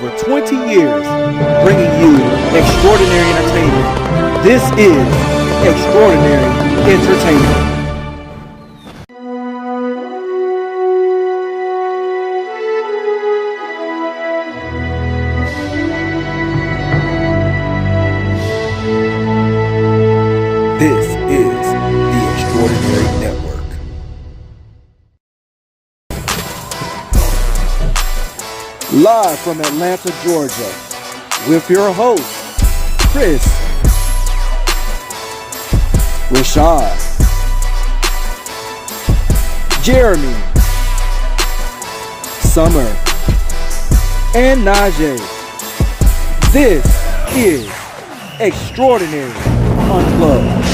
over 20 years, bringing you extraordinary entertainment. This is Extraordinary Entertainment. This is the Extraordinary Network. Live from Atlanta, Georgia, with your host, Chris, Rachàd, Jeremy, Summer, and Najee. This is Extraordinary Unplugged.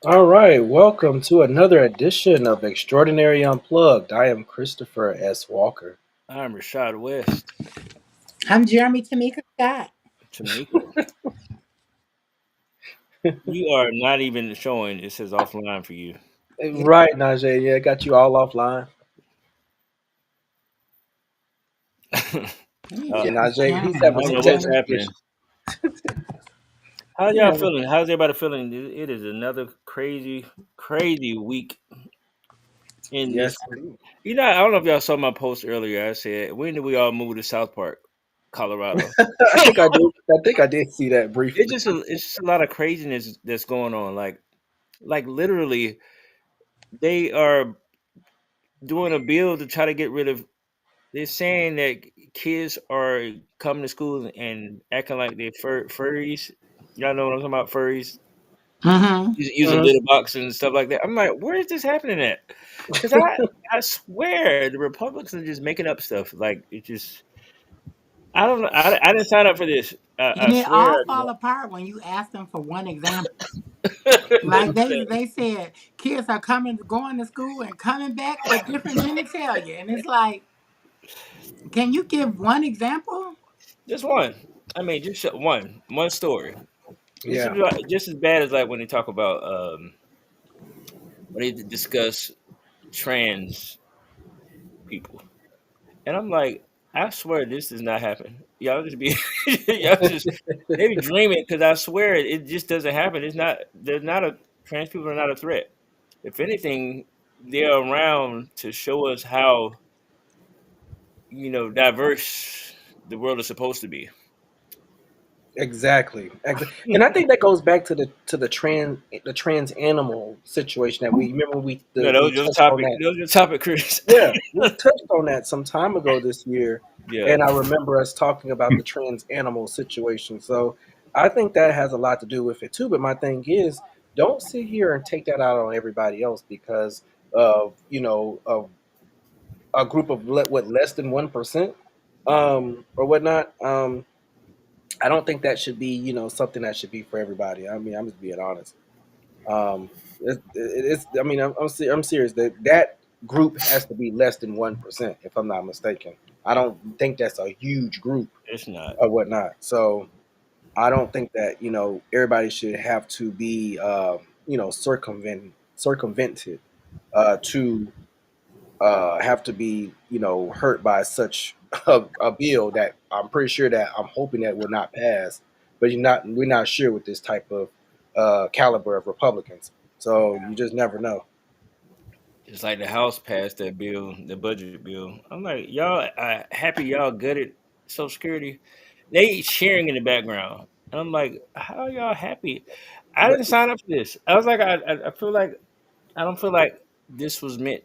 All right, welcome to another edition of Extraordinary Unplugged. I am Christopher S. Walker. I'm Rachàd West. I'm Jeremy Tamika Scott. Tamika. You are not even showing. It says offline for you. Right, Najee. Yeah, got you all offline. Najee, he's having some what's happening. How y'all feeling? How's everybody feeling? It is another crazy week. Yes. I don't know if y'all saw my post earlier. I said, when did we all move to South Park, Colorado? I think I did see that briefly. It's just a lot of craziness that's going on. Like literally, they are doing a bill to try to get rid of. They're saying that kids are coming to school and acting like they're furries. Y'all know what I'm talking about, furries? Mm-hmm. Using litter box and stuff like that. I'm like, where is this happening at? Because I swear the Republicans are just making up stuff. Like, it just, I don't know. I didn't sign up for this. And it all fall apart when you ask them for one example. Like they said, kids are going to school and coming back with different genitalia. And it's like, can you give one example? Just one. I mean, just one story. Yeah. Just as bad as like when they talk about when they discuss trans people, and I'm like, I swear this does not happen. Y'all just be maybe dreaming, because I swear it just doesn't happen. Trans people are not a threat. If anything, they're around to show us how diverse the world is supposed to be. Exactly. And I think that goes back to the trans animal situation that we remember That was your topic, Chris. Yeah, we touched on that some time ago this year. Yeah. And I remember us talking about the trans animal situation. So I think that has a lot to do with it too. But my thing is, don't sit here and take that out on everybody else because of of a group of less than 1%, or whatnot. I don't think that should be, something that should be for everybody. I mean, I'm just being honest. It's I mean, I'm serious. That group has to be less than 1%, if I'm not mistaken. I don't think that's a huge group. It's not, or whatnot. So I don't think that everybody should have to be circumvented to have to be hurt by such a bill that I'm pretty sure that I'm hoping that will not pass, but we're not sure with this type of caliber of Republicans. So you just never know. It's like the House passed that bill, the budget bill. I'm like, y'all happy y'all gutted Social Security. They cheering in the background. And I'm like, how are y'all happy? I didn't sign up for this. I was like, I feel like I don't feel like this was meant.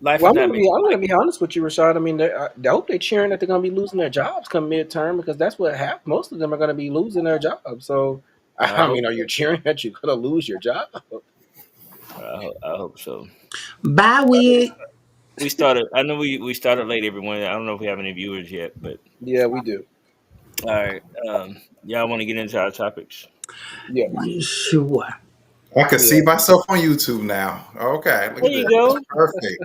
Life Well, is not meant. I'm gonna be honest with you, Rachàd. I mean, I hope they're cheering that they're gonna be losing their jobs come midterm, because that's what most of them are gonna be losing their jobs. So I mean, are you cheering that you're gonna lose your job? I hope so. Bye, wig. We started. I know we started late, everyone. I don't know if we have any viewers yet, but Yeah, we do. All right. Y'all want to get into our topics? Yeah. Sure. I can see myself on YouTube now. Okay. There you go. Perfect.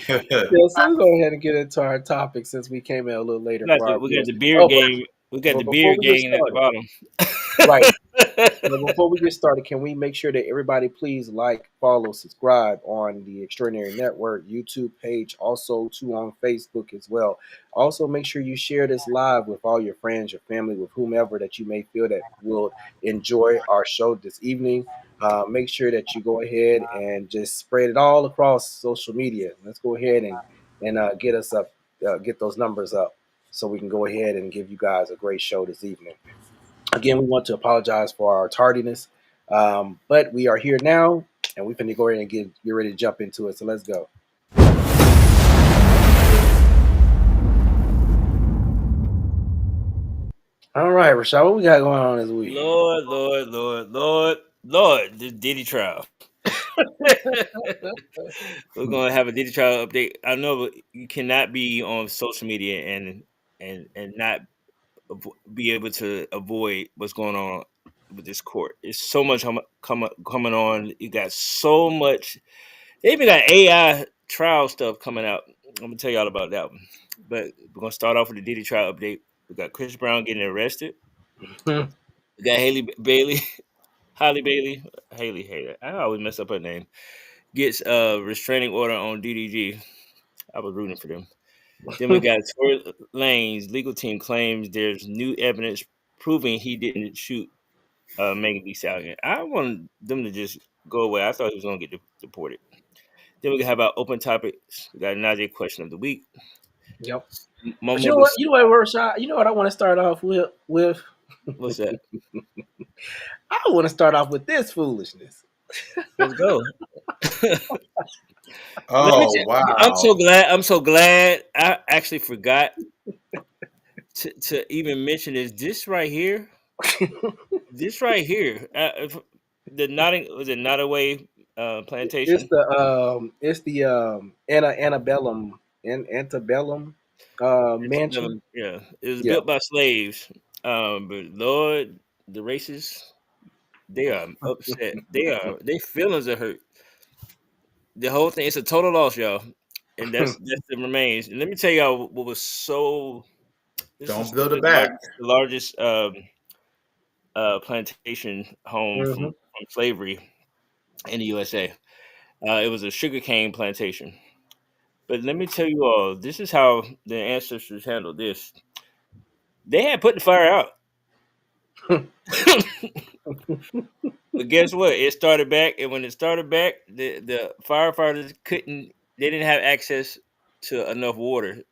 Yeah, so we'll go ahead and get into our topic since we came in a little later. We got the beard game. We got the beard game at the bottom. Right. Now, before we get started, can we make sure that everybody please like, follow, subscribe on the Extraordinary Network YouTube page, also too on Facebook as well. Also, make sure you share this live with all your friends, your family, with whomever that you may feel that will enjoy our show this evening. Make sure that you go ahead and just spread it all across social media. Let's go ahead and get us up, get those numbers up, so we can go ahead and give you guys a great show this evening. Again, we want to apologize for our tardiness, but we are here now, and we're going to go ahead and get ready to jump into it. So let's go. All right, Rachàd, what we got going on this week? Lord, this Diddy trial. We're gonna have a Diddy trial update. I know, but you cannot be on social media and not be able to avoid what's going on with this court. It's so much coming on. You got so much. They even got AI trial stuff coming out. I'm gonna tell y'all about that one. But we're gonna start off with the Diddy trial update. We got Chris Brown getting arrested. We got Haley Bailey, Halle Bailey, Haley. I always mess up her name. Gets a restraining order on DDG. I was rooting for them. Then we got Tory Lanez legal team claims there's new evidence proving he didn't shoot Megan Thee Stallion. I want them to just go away. I thought he was gonna get deported. Then we have our open topics. We got Najee question of the week. Yep. But you Momo know what? was You know what, Rashad? You know what I want to start off with? what's that? I want to start off with this foolishness. Let's go. Let me Oh tell wow. I'm so glad. I actually forgot to even mention this right here. This right here. The Notting was it Nottaway plantation? It's the antebellum antebellum mansion. Yeah, it was Yeah. built by slaves. But Lord, the racists, they are upset. Their feelings are hurt. The whole thing, it's a total loss, y'all. And that's the remains. And let me tell y'all what was so. This Don't is build it back. the largest plantation home Hmm. from slavery in the USA. It was a sugarcane plantation. But let me tell you all, this is how the ancestors handled this. They had put the fire out. But guess what? It started back, and when it started back, the firefighters couldn't. They didn't have access to enough water,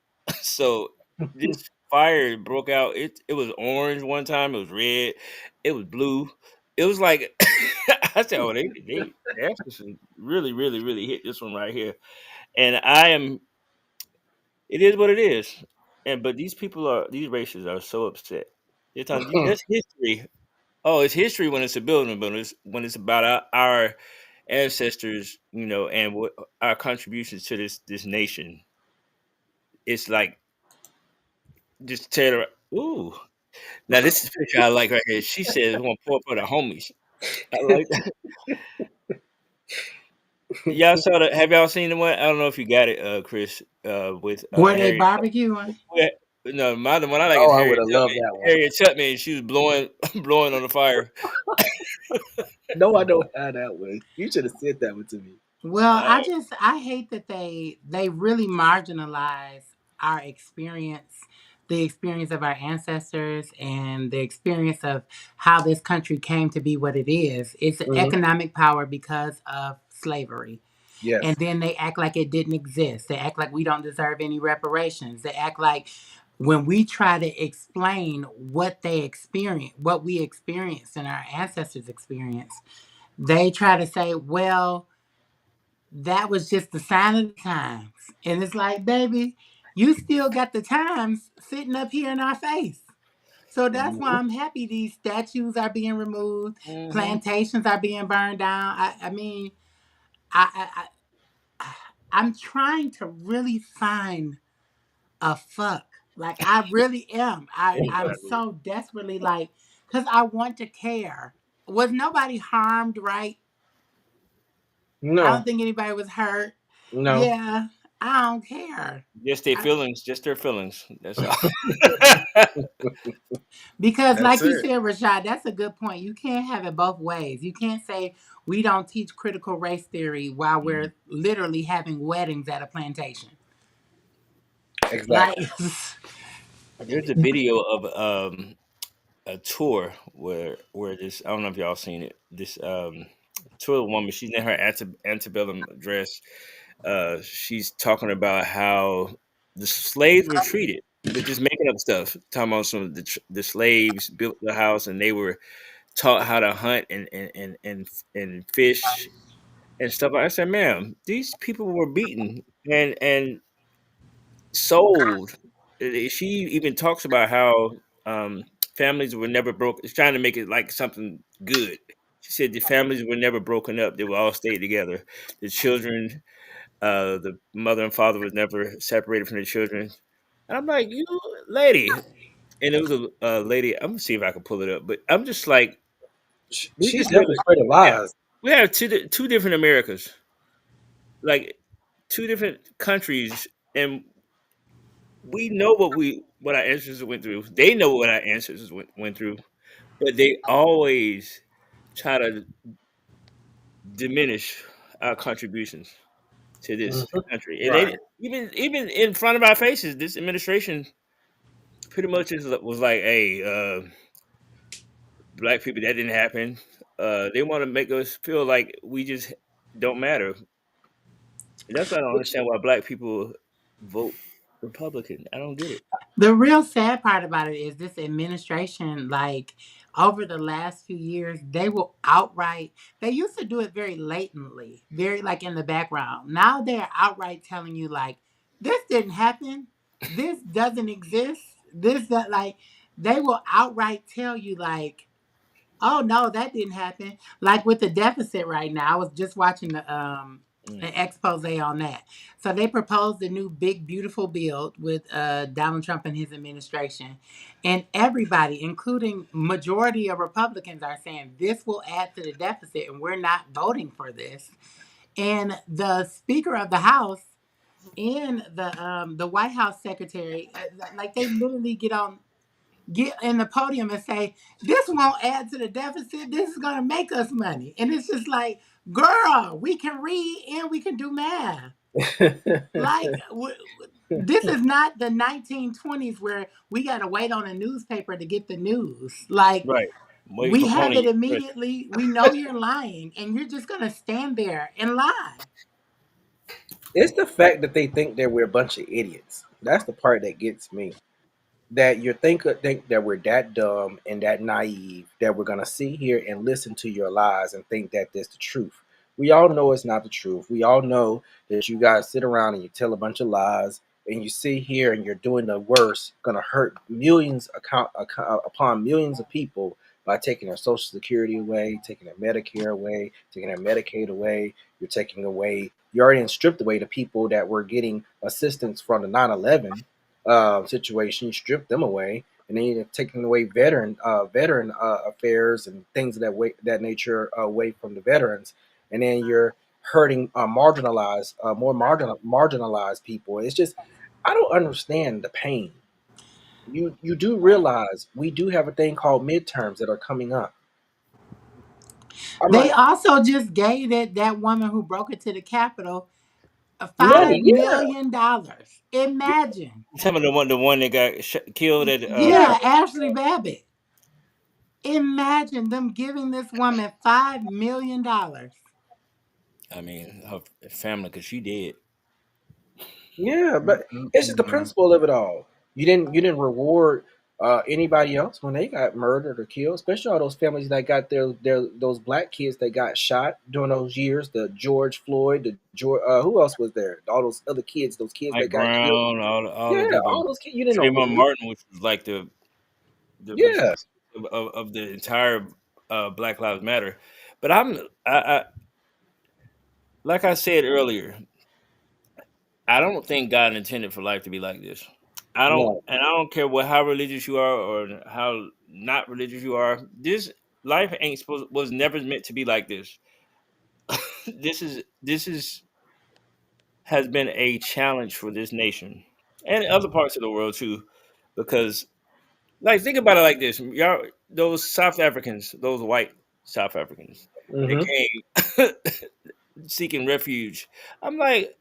so this fire broke out. It was orange one time. It was red. It was blue. It was like I said, "Oh, they actually really hit this one right here." And I am. It is what it is. And but these races are so upset. They're talking, that's history. Oh, it's history when it's a building, but when it's about our ancestors, and what our contributions to this nation. It's like just tear it. Ooh, now this is the picture I like right here. She says, "Want to pour for the homies." I like that. Y'all saw that? Have y'all seen the one? I don't know if you got it, Chris. With Were they Harriet. barbecuing? No, the one I like Oh, is I would Harriet have loved Tubman. that one. Harriet Tubman, and she was blowing blowing on the fire. No, I don't have that one. You should have sent that one to me. Well, Uh, I hate that they really marginalize our experience, the experience of our ancestors and the experience of how this country came to be what it is. It's an Hmm. economic power because of slavery. And Yes. then they act like it didn't exist. They act like we don't deserve any reparations. They act like when we try to explain what they experienced, what we experienced and our ancestors experienced, they try to say, well, that was just the sign of the times. And it's like, baby, you still got the times sitting up here in our face. So that's why Hmm. I'm happy these statues are being removed, mhm. plantations are being burned down. I mean, I, I'm trying to really find a fuck. Like I really am. I'm so desperately like, because I want to care. Was nobody harmed, right? I don't No, think anybody was hurt. no. Yeah, I don't care. Just their I, feelings, just their feelings. That's all. Because, That's like you it. said, Rachàd, that's a good point. You can't have it both ways. You can't say we don't teach critical race theory while Mhm. we're literally having weddings at a plantation. Like, Exactly. There's a video of a tour where this, I don't know if y'all seen it. This tour woman, she's in her antebellum dress. She's talking about how the slaves were treated. They're just making up stuff. Talking about some of the slaves built the house and they were taught how to hunt and fish and stuff. I said, ma'am, these people were beaten and sold. She even talks about how families were never broke. It's trying to make it like something good. She said the families were never broken up; they were all stayed together. The children, the mother and father was never separated from the children. And I'm like, you lady, and it was a lady. I'm gonna see if I can pull it up, but I'm just like, we She's just live. definitely spreading Yeah, lies. we have two different Americas, like two different countries, and we know what our ancestors went through. They know what our ancestors went through, but they always try to diminish our contributions to this Mhm. country. And Right. they even in front of our faces, this administration pretty much was like, "Hey, black people, that didn't happen." They want to make us feel like we just don't matter. And that's why I don't Which understand why black people vote Republican. I don't get it. the real sad part about it is this administration, like, over the last few years, they will outright, they used to do it very latently, very like in the background. Now they're outright telling you, like, this didn't happen. This doesn't exist. This, that, like, they will outright tell you, like, oh no, that didn't happen. Like with the deficit right now, I was just watching Mm. an expose on that. So they proposed a new big beautiful bill with Donald Trump and his administration, and everybody, including majority of Republicans, are saying this will add to the deficit, and we're not voting for this. And the Speaker of the House and the White House secretary, like they literally get in the podium and say, this won't add to the deficit. This is going to make us money. And it's just like, girl, we can read and we can do math. Like, this is not the 1920s where we got to wait on a newspaper to get the news. Like, Right. Waiting we for have it Pony Express. immediately. We know you're lying and you're just going to stand there and lie. it's the fact that they think that we're a bunch of idiots. That's the part that gets me. That you think that we're that dumb and that naive that we're gonna sit here and listen to your lies and think that that's the truth. We all know it's not the truth. We all know that you guys sit around and you tell a bunch of lies and you sit here and you're doing the worst, gonna hurt millions upon millions of people by taking their social security away, taking their Medicare away, taking their Medicaid away. You're taking away. You already stripped away the people that were getting assistance from the 9/11 situation. You strip them away, and then you're taking away veteran affairs and things of that nature away from the veterans, and then you're hurting marginalized people. It's just I don't understand the pain. You do realize we do have a thing called midterms that are coming up. I'm They like also just gave that woman who broke it to the Capitol money, yeah, $5 million. Imagine. Some of the one that got killed at yeah. Yeah, Ashley Babbitt. Imagine them giving this woman $5 million. I mean, her family, because she did. Yeah, but it's just the Mm-mm-mm. principle of it all. You didn't reward anybody else when they got murdered or killed, especially all those families that got their those black kids that got shot during those years. The George Floyd, the George, who else was there? All those kids that Mike got killed. Brown, all Yeah, of all them. those kids. You didn't Trayvon know. Martin, which was like the Yeah, face of the entire Black Lives Matter. But I like I said earlier, I don't think God intended for life to be like this. no, I don't care what how religious you are or how not religious you are. This life ain't supposed was never meant to be like this. This is has been a challenge for this nation and other parts of the world too, because Like, think about it like this: y'all, those South Africans, those white South Africans, that Mm-hmm. came seeking refuge. I'm like,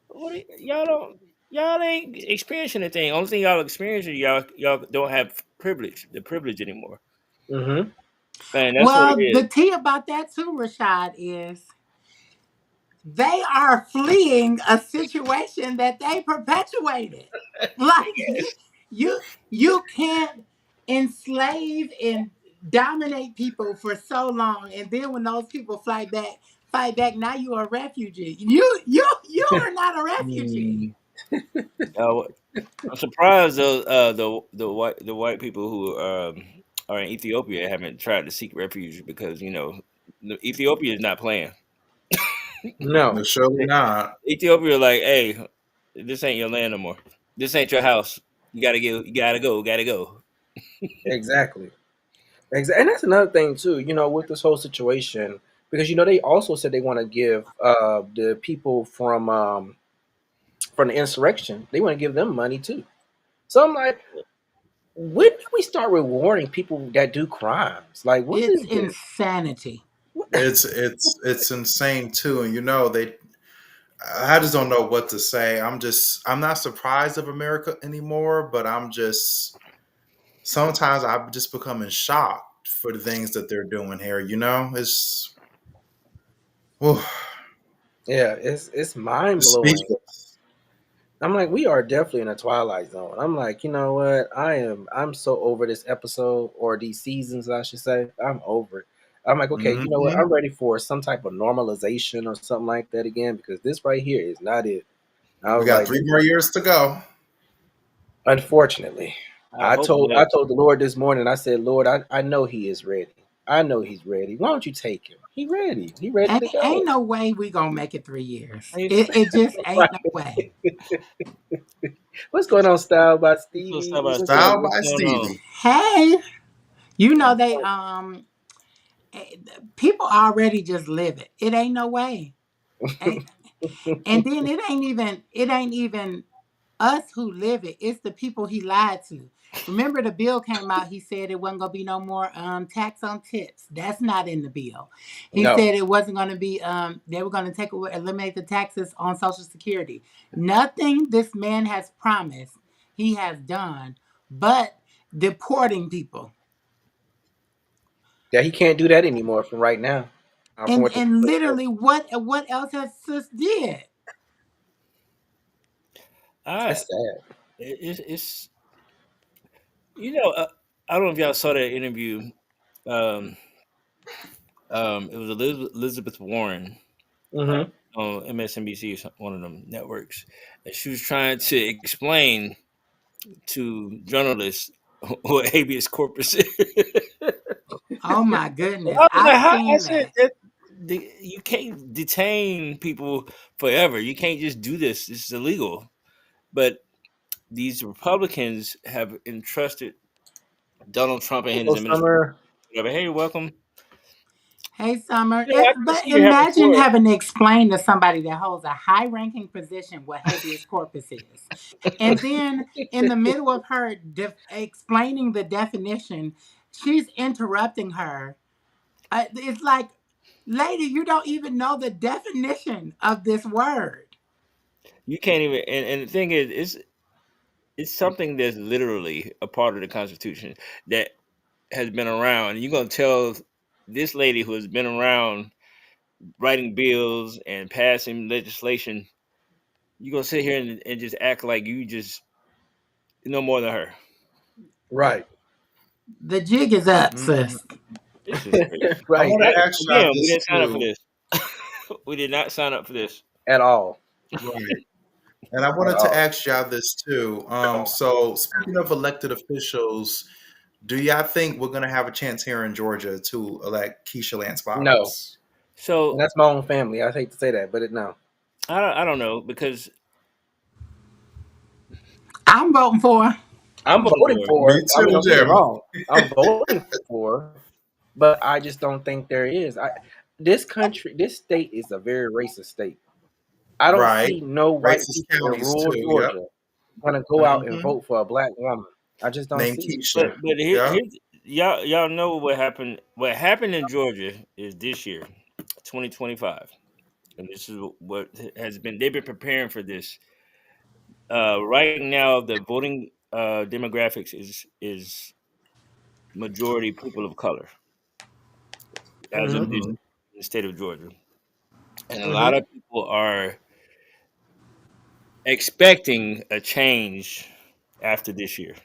what? Y'all don't. Y'all ain't experiencing anything. Only thing y'all experiencing, y'all don't have privilege, the privilege anymore. Mm-hmm. Man, that's what it Well, is. the tea about that too, Rachàd, is they are fleeing a situation that they perpetuated. Like you you can't enslave and dominate people for so long, and then when those people fight back, now you are a refugee. You are not a refugee. Mm. Uh, I'm surprised though. The white people who are in Ethiopia haven't tried to seek refuge because Ethiopia is not playing. No, No, surely not. Ethiopia like, hey, this ain't your land no more. This ain't your house. You gotta go. You gotta go. Gotta go. exactly. Exactly, and that's another thing too. With this whole situation, because they also said they want to give the people from the insurrection, they want to give them money too. So I'm like, when do we start rewarding people that do crimes? Like, what It's is this? insanity. What? It's insane too, and they. I just don't know what to say. I'm not surprised of America anymore, but I'm just sometimes I've just becoming shocked for the things that they're doing here. It's whew, Yeah, it's mind just blowing. speechless. I'm like, we are definitely in a twilight zone. I'm like, you know what? I'm so over this episode or these seasons, I should say. I'm over it. I'm like, okay, you know what? Hmm. I'm ready for some type of normalization or something like that again because this right here is not it. I We was got like, 3 more years to go. unfortunately, I I hope told I that. told the Lord this morning. I said, Lord, I know He is ready. I know He's ready. Why don't you take Him? He ready. He ready to Ain't go. no way we gonna make it 3 years. I used It just ain't no Right. way. What's going on, Style by to Stevie? start by What's Steve. Style What's by going on? Stevie. Hey, they eh, people already just live it. It ain't no way. And, and then it ain't even us who live it. It's the people he lied to. Remember the bill came out, he said it wasn't gonna be no more tax on tips. That's not in the bill. He no? said it wasn't gonna be they were gonna eliminate the taxes on Social Security. Nothing this man has promised he has done but deporting people. Yeah, he can't do that anymore from right now. From And what the and people said. literally what else has sis did? I That's sad. it's I don't know if y'all saw that interview. Um, it was Elizabeth Warren Mm-hmm. on MSNBC, one of them networks, and she was trying to explain to journalists what habeas corpus is. Oh my I goodness. was like, I've how? I seen said that. that you can't detain people forever. You can't just do this. This is illegal. But these Republicans have entrusted Donald Trump and his Hello, administration. Summer. Whatever. Hey, welcome. Hey, Summer. I can But see you having imagine court. having to explain to somebody that holds a high ranking position what habeas corpus is. And then in the middle of her explaining the definition, she's interrupting her. It's like, lady, you don't even know the definition of this word. You can't even. And the thing is, it's something that's literally a part of the Constitution that has been around. And you're gonna tell this lady who has been around writing bills and passing legislation, you're gonna sit here and just act like you just know more than her. Right. The jig is up, Mhm. sis. This is crazy. I Right. want to ask y'all Again, we this didn't sign up for too, this. We did not sign up for this. At all. right? And I At wanted to all. ask y'all this too. So speaking of elected officials, do y'all think we're gonna have a chance here in Georgia to elect Keisha Lance No. Bottoms? And So that's my own family. I hate to say that, but no. I don't know because I'm voting for her. I'm I'm voting for for Me it. I mean, too, don't get me Jeremy. wrong. I'm voting for her, but I just don't think there is. This country, this state is a very racist state. I don't Right. see no white Racist people in counties rural too. Yep. Georgia going to go out and Hmm. vote for a black woman. I just don't named see it. Keisha. Yeah. here's y'all know what happened. What happened in Georgia is this year, 2025, and this is what has been. They've been preparing for this. Right now, the voting demographics is majority people of color as of this Mm-hmm. Hmm. in the state of Georgia, and a lot Mm-hmm. of people are expecting a change after this year.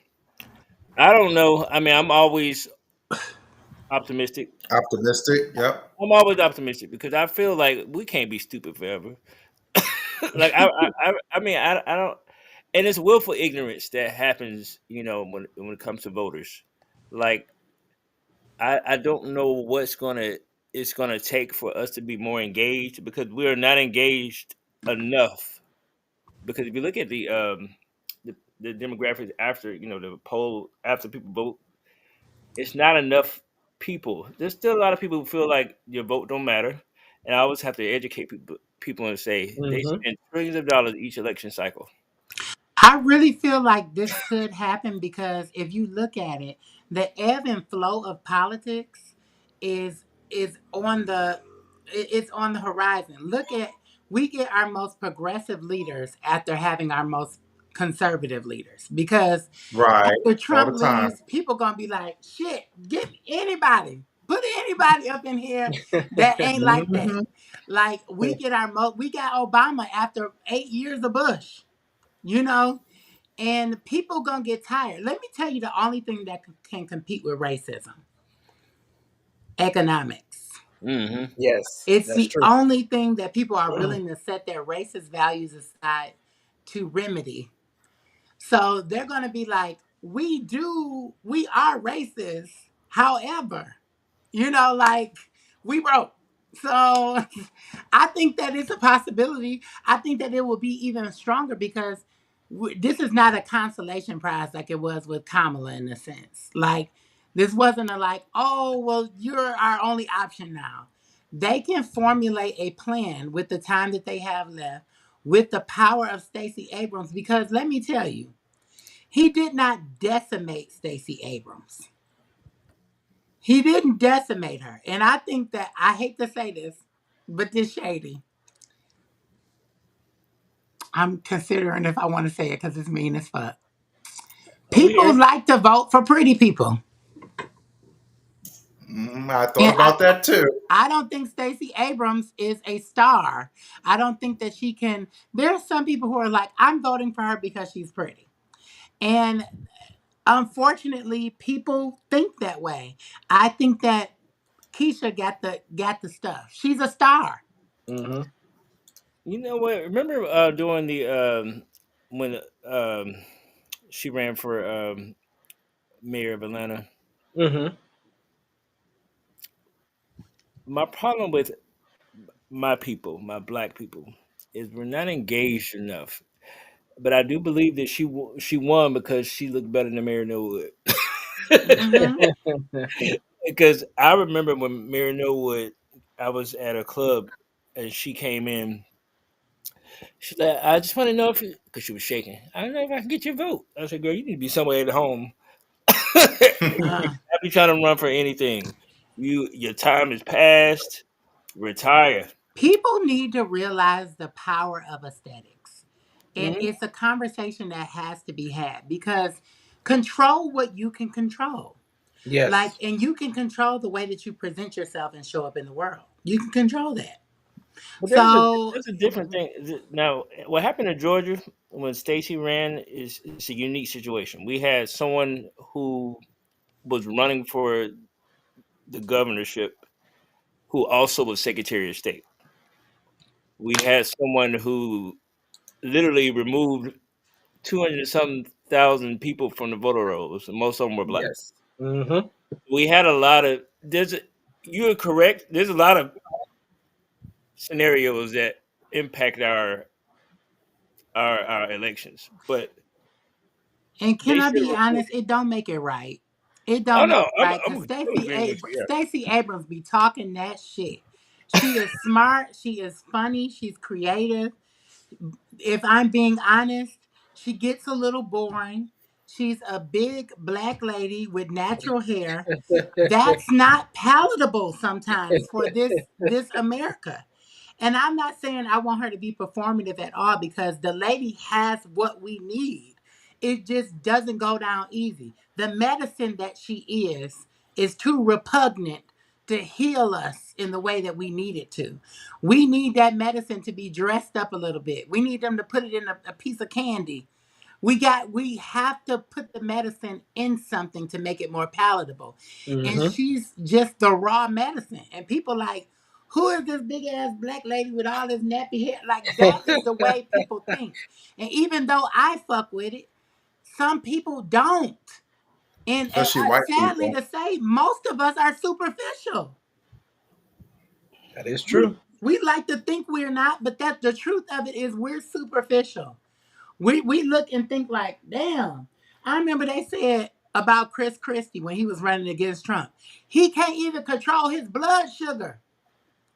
I don't know. I mean, I'm always optimistic. Optimistic. Yep. I'm always optimistic because I feel like we can't be stupid forever. Like I mean, I don't, and it's willful ignorance that happens. When it comes to voters, like I don't know what's gonna it's gonna take for us to be more engaged because we are not engaged enough. Because if you look at the demographics after the poll after people vote, it's not enough people. There's still a lot of people who feel like your vote don't matter, and I always have to educate people and say they Mm-hmm. spend trillions of dollars each election cycle. I really feel like this could happen because if you look at it, the ebb and flow of politics is on it's on the horizon. Look at we get our most progressive leaders after having our most conservative leaders because Right. after All Trump the time. leaves, people gonna be like, shit, get anybody, put anybody up in here that ain't like that. Hmm. Like we got Obama after 8 years of Bush, you know, and people gonna get tired. Let me tell you the only thing that can compete with racism: economics. Hmm. Yes, It's that's the true. only thing that people are willing to set their racist values aside to remedy. So they're gonna be like, we are racist. However, like we broke. So I think that it's a possibility. I think that it will be even stronger because this is not a consolation prize like it was with Kamala in a sense. Like this wasn't a like, oh well, you're our only option now. They can formulate a plan with the time that they have left, with the power of Stacey Abrams. Because let me tell you, he did not decimate Stacey Abrams. He didn't decimate her. And I think that I hate to say this, but this shady. I'm considering if I want to say it because it's mean as fuck. We People here. like to vote for pretty people. I thought And I about that too. I don't think Stacey Abrams is a star. I don't think that she can. There are some people who are like, I'm voting for her because she's pretty. And unfortunately, people think that way. I think that Keisha got the stuff. She's a star. Mm-hmm. You know what? Remember during the when she ran for mayor of Atlanta. Mm-hmm. My problem with my people, my black people, is we're not engaged enough. But I do believe that she won because she looked better than Mary Norwood. Hmm. Because I remember when Mary Norwood, I was at a club and she came in. She's like, I just want to know if you, because she was shaking. I don't know if I can get your vote. I said, girl, you need to be somewhere at home. Uh, I be trying to run for anything. Your time is past. Retire. People need to realize the power of aesthetics. And Mm-hmm. it's a conversation that has to be had because control what you can control. Like, Yes. and you can control the way that you present yourself and show up in the world. You can control that. But So, there's a different thing. Now, what happened in Georgia when Stacey ran is it's a unique situation. We had someone who was running for the governorship who also was Secretary of State. We had someone who literally removed 200 some thousand people from the voter rolls, and most of them were black. Yes. Mm-hmm. We had a lot of you're correct. There's a lot of scenarios that impact our elections, but and can they I should be have honest? reported. It don't make it right. It Oh don't make no, it right I'm because totally agreeing with you. Yeah. Stacey Abrams be talking that shit. She is smart. She is funny. She's creative. If I'm being honest, she gets a little boring. She's a big black lady with natural hair. That's not palatable sometimes for this America. And I'm not saying I want her to be performative at all, because the lady has what we need. It just doesn't go down easy. The medicine that she is too repugnant to heal us in the way that we need it to. We need that medicine to be dressed up a little bit. We need them to put it in a piece of candy. We have to put the medicine in something to make it more palatable. And Mm-hmm. she's just the raw medicine. And people like, who is this big ass black lady with all this nappy hair? Like, that is the way people think. And even though I fuck with it, some people don't. And Especially white sadly people. to say, most of us are superficial. That is We true. we like to think we're not, but that the truth of it is we're superficial. We look and think like, damn. I remember they said about Chris Christie when he was running against Trump, he can't even control his blood sugar.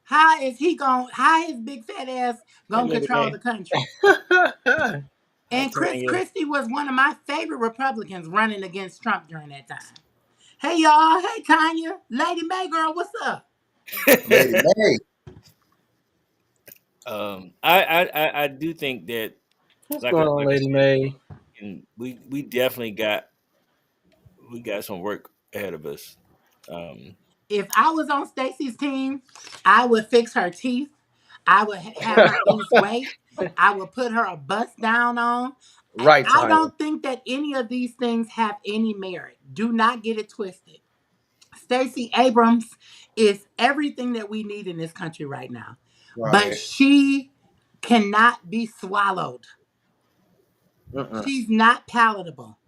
How his big fat ass Hey, gonna Lady control May. the country? I'm And telling Chris you. Christie was one of my favorite Republicans running against Trump during that time. Hey y'all, hey Tanya, Lady May girl, what's up? Lady May. I do think that, What's like going on, I Lady said, May? and we definitely got some work ahead of us. Um, If I was on Stacey's team, I would fix her teeth. I would have her lose weight. I would put her a bust down on. Right, I Tanya. don't think that any of these things have any merit. Do not get it twisted. Stacey Abrams is everything that we need in this country right now. But Right. she cannot be swallowed. Mm-mm. She's not palatable.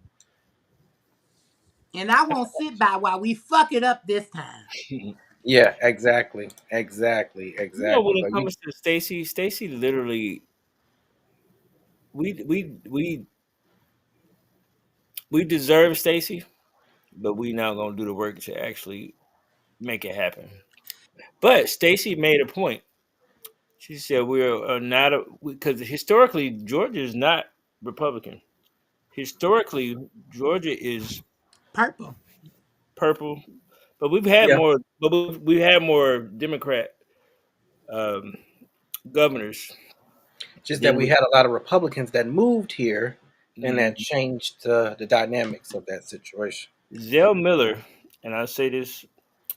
And I won't sit by while we fuck it up this time. Yeah, exactly, exactly, exactly. when it But you, comes to Stacey literally, we we we we deserve Stacey, but we not gonna do the work to actually make it happen. But Stacey made a point. She said we're not because historically Georgia is not Republican. Historically, Georgia is Purple. purple, but we've had yeah, more. But we've had more Democrat um, governors just that than we we. had a lot of Republicans that moved here, and that Mhm. changed the dynamics of that situation. Zell Miller, and I say this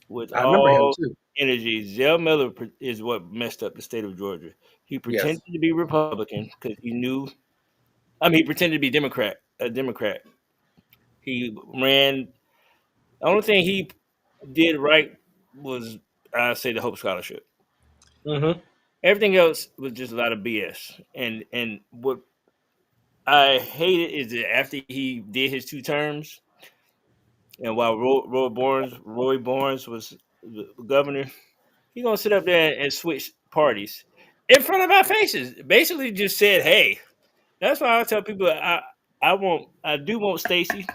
with I remember him all too. energy. Zell Miller is what messed up the state of Georgia. He Yes. pretended to be Republican because he knew. I mean, he pretended to be Democrat. A Democrat. He ran. The only thing he did right was, I say, the Hope Scholarship. Mm-hmm. Everything else was just a lot of BS. And what I hated is that after he did his 2 terms, and while Roy Barnes was the governor, he gonna sit up there and switch parties in front of our faces. Basically, just said, "Hey." That's why I tell people I do want Stacey.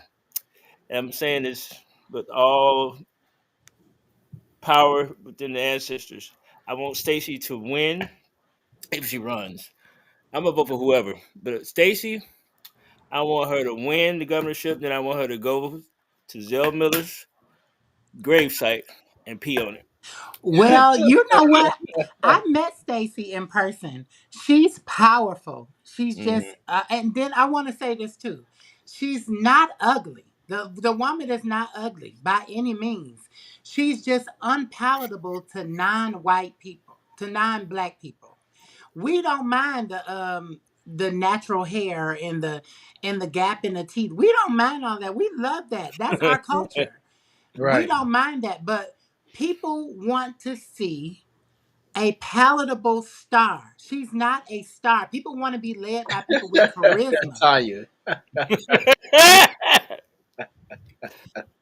And I'm saying this with all power within the ancestors. I want Stacey to win if she runs. I'm gonna vote for whoever, but Stacey, I want her to win the governorship. Then I want her to go to Zell Miller's gravesite and pee on it. Well, you know what? I met Stacy in person. She's powerful. She's Hmm. just, and then I want to say this too. She's not ugly. The woman is not ugly by any means. She's just unpalatable to non-white people, to non-black people. We don't mind the natural hair and the gap in the teeth. We don't mind all that. We love that. That's our culture. We Right. don't mind that, but people want to see a palatable star. She's not a star. People want to be led by people with charisma. Tanya.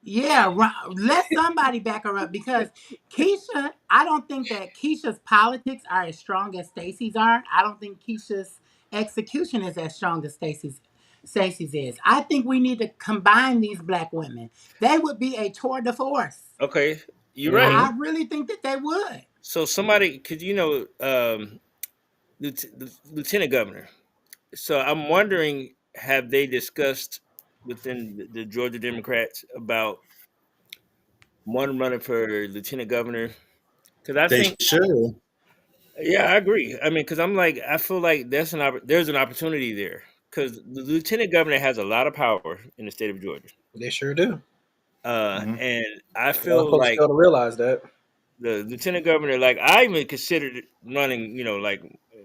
Yeah, let somebody back her up, because Keisha, I don't think that Keisha's politics are as strong as Stacey's are. I don't think Keisha's execution is as strong as Stacey's is. I think we need to combine these black women. They would be a tour de force. Okay, you're right. Mm-hmm. I really think that they would. So somebody, could Lieutenant Governor. So I'm wondering, have they discussed? within the Georgia Democrats about one running for lieutenant governor. Because I They think, should. yeah, I agree. I mean, because I'm like, I feel like there's an opportunity there. Because the lieutenant governor has a lot of power in the state of Georgia, They sure do. Mhm. and I A lot of feel folks like fail to realize that. the lieutenant governor, like I even considered running. You know, like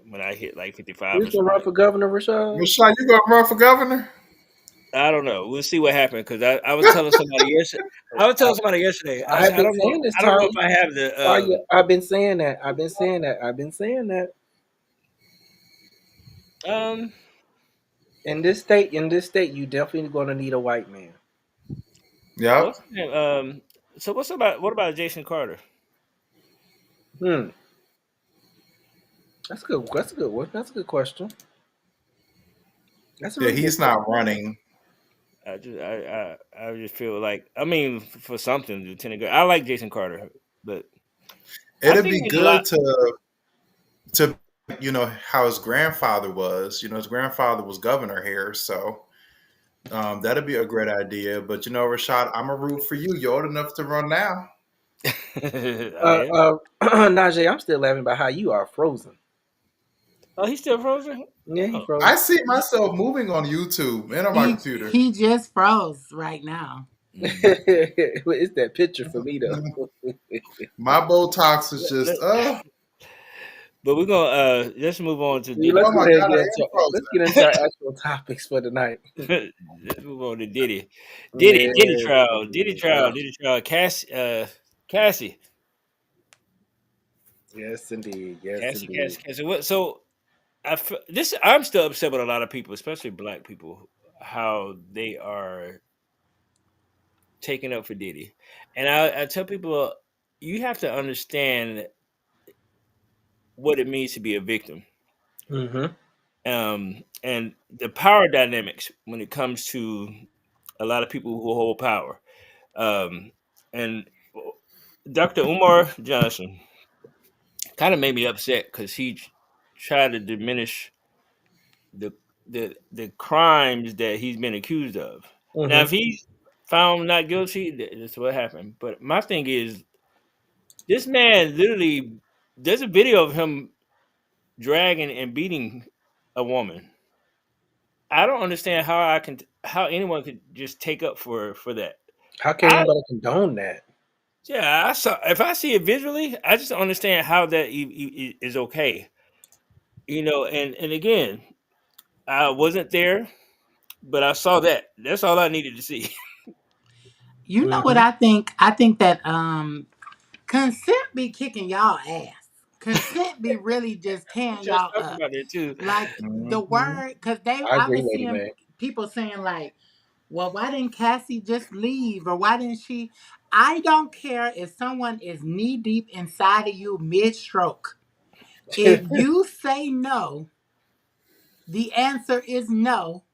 when I hit like 55 Who's or gonna something. run for governor, Rachàd? Rashad, you gonna run for governor? I don't know. We'll see what happened because I was telling somebody yesterday. I was telling somebody yesterday. I I have said I been don't know. saying this, I don't know Tanya. if I have the. Tanya, I've been saying that. I've been saying that. I've been saying that. Um. In this state, you definitely gonna need a white man. Yep. What's his name? So what about Jason Carter? Hmm. That's good. That's a good one. That's a good question. That's a Yeah, really good he's not question. running. I just feel like I mean for something Lieutenant Governor. I like Jason Carter, but I It'd think be there's a lot. good to how his grandfather was. His grandfather was governor here, so that'd be a great idea. But Rashad, I'm a root for you. You're old enough to run now. I am. Najee, I'm still laughing about how you are frozen. Oh, he's still frozen. Yeah, he Oh. I frozen. see myself moving on YouTube and on my computer. He just froze right now. Mm. It's that picture for me though. My Botox is just, But we're gonna let's move on to Dude, Diddy. let's oh go my ahead and God, get I into am frozen. our actual topics for tonight. Let's move on to Diddy. Diddy Yeah, trial. Diddy trial. Yeah. Diddy trial. Cassie. yes, indeed. Yes, Cassie. indeed. Cassie. Cassie. What? So I'm still upset with a lot of people, especially black people, how they are taking up for Diddy. And I tell people you have to understand what it means to be a victim. Mm-hmm. And the power dynamics when it comes to a lot of people who hold power. Um, and Dr. Umar Johnson kind of made me upset because he tried to diminish the the crimes that he's been accused of. Now, Mm-hmm. if he's found not guilty, that's what happened. But my thing is, this man literally, there's a video of him dragging and beating a woman. I don't understand how anyone could just take up for that. How can I anybody condone that? Yeah, I saw. If I see it visually, I just don't understand how that is okay. And again, I wasn't there, but I saw that. That's all I needed to see. You know what Mm-hmm. I think? I think that consent be kicking y'all ass. Consent be really just We tearing just y'all talked up. about it too. Like the Mhm. word, because I I agree, was Lady seeing May. people saying like, well, why didn't Cassie just leave? Or why didn't she? I don't care if someone is knee deep inside of you mid stroke. If you say no, the answer is no.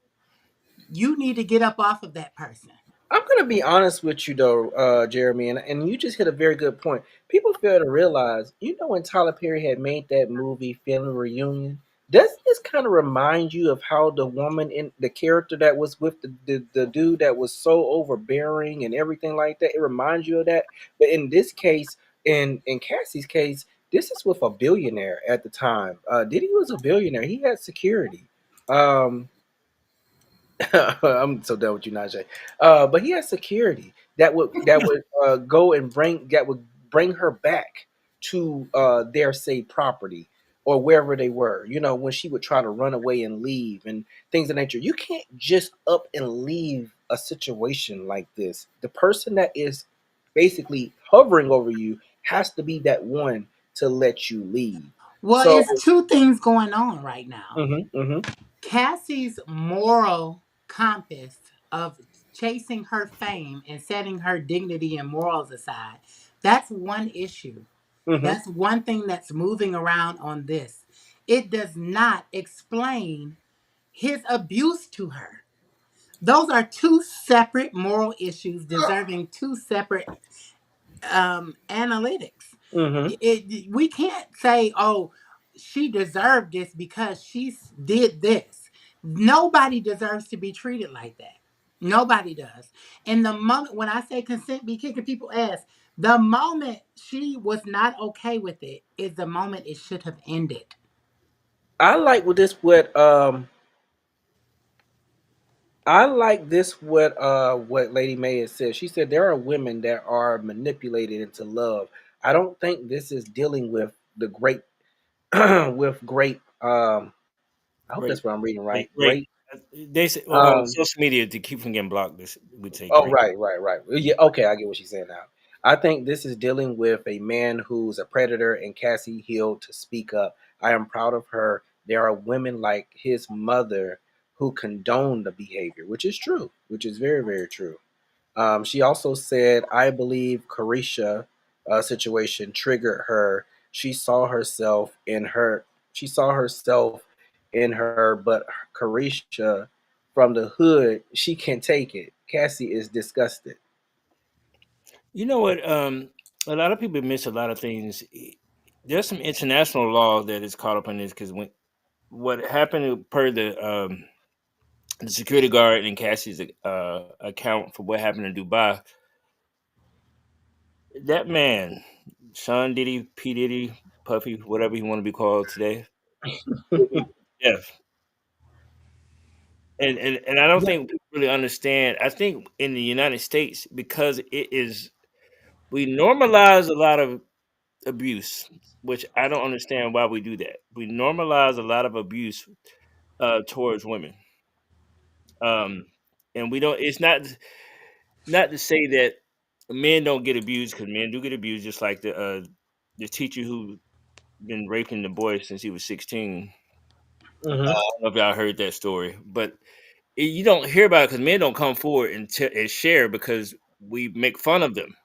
You need to get up off of that person. I'm gonna be honest with you though, Jeremy, and you just hit a very good point. People fail to realize, when Tyler Perry had made that movie Family Reunion, doesn't this kind of remind you of how the woman in the character that was with the dude that was so overbearing and everything like that? It reminds you of that. But in this case, in Cassie's case, this is with a billionaire at the time. Diddy was a billionaire. He had security. Um, I'm so done with you, Najee. But he has security that would go and bring her back to their say property or wherever they were. When she would try to run away and leave and things of nature. You can't just up and leave a situation like this. The person that is basically hovering over you has to be that one to let you leave. Well, So, it's two things going on right now. mhm, mhm, Cassie's moral compass of chasing her fame and setting her dignity and morals aside, that's one issue. mhm. That's one thing that's moving around on this. It does not explain his abuse to her. Those are two separate moral issues deserving two separate analytics. Mhm. We can't say, oh, she deserved this because she did this. Nobody deserves to be treated like that. Nobody does. And the moment when I say consent be kicking people ass, the moment she was not okay with it is the moment it should have ended. I like with this what Lady May has said. She said there are women that are manipulated into love. I don't think this is dealing with the great with great I hope Great, that's what I'm reading right. great. Great They say, well, on um social media to keep from getting blocked. This would say oh great. right. Yeah, okay, I get what she's saying now. I think this is dealing with a man who's a predator and Cassie healed to speak up. I am proud of her. There are women like his mother who condone the behavior, which is true, which is very, very true. She also said, I believe Carisha situation triggered her. She saw herself in her. She saw herself in her, but Carisha from the hood, she can take it. Cassie is disgusted. You know what? A lot of people miss a lot of things. There's some international law that is caught up in this because when what happened per the security guard in Cassie's account for what happened in Dubai, that man, Sean Diddy, P Diddy, Puffy, whatever you want to be called today, yeah. And I don't Yeah. think people really understand. I think in the United States because it is we normalize a lot of abuse, which I don't understand why we do that. We normalize a lot of abuse towards women, um, and we don't. It's not to say that men don't get abused because men do get abused, just like the teacher who been raping the boy since he was 16. I Hmm. don't know if y'all heard that story, but you don't hear about it because men don't come forward and share because we make fun of them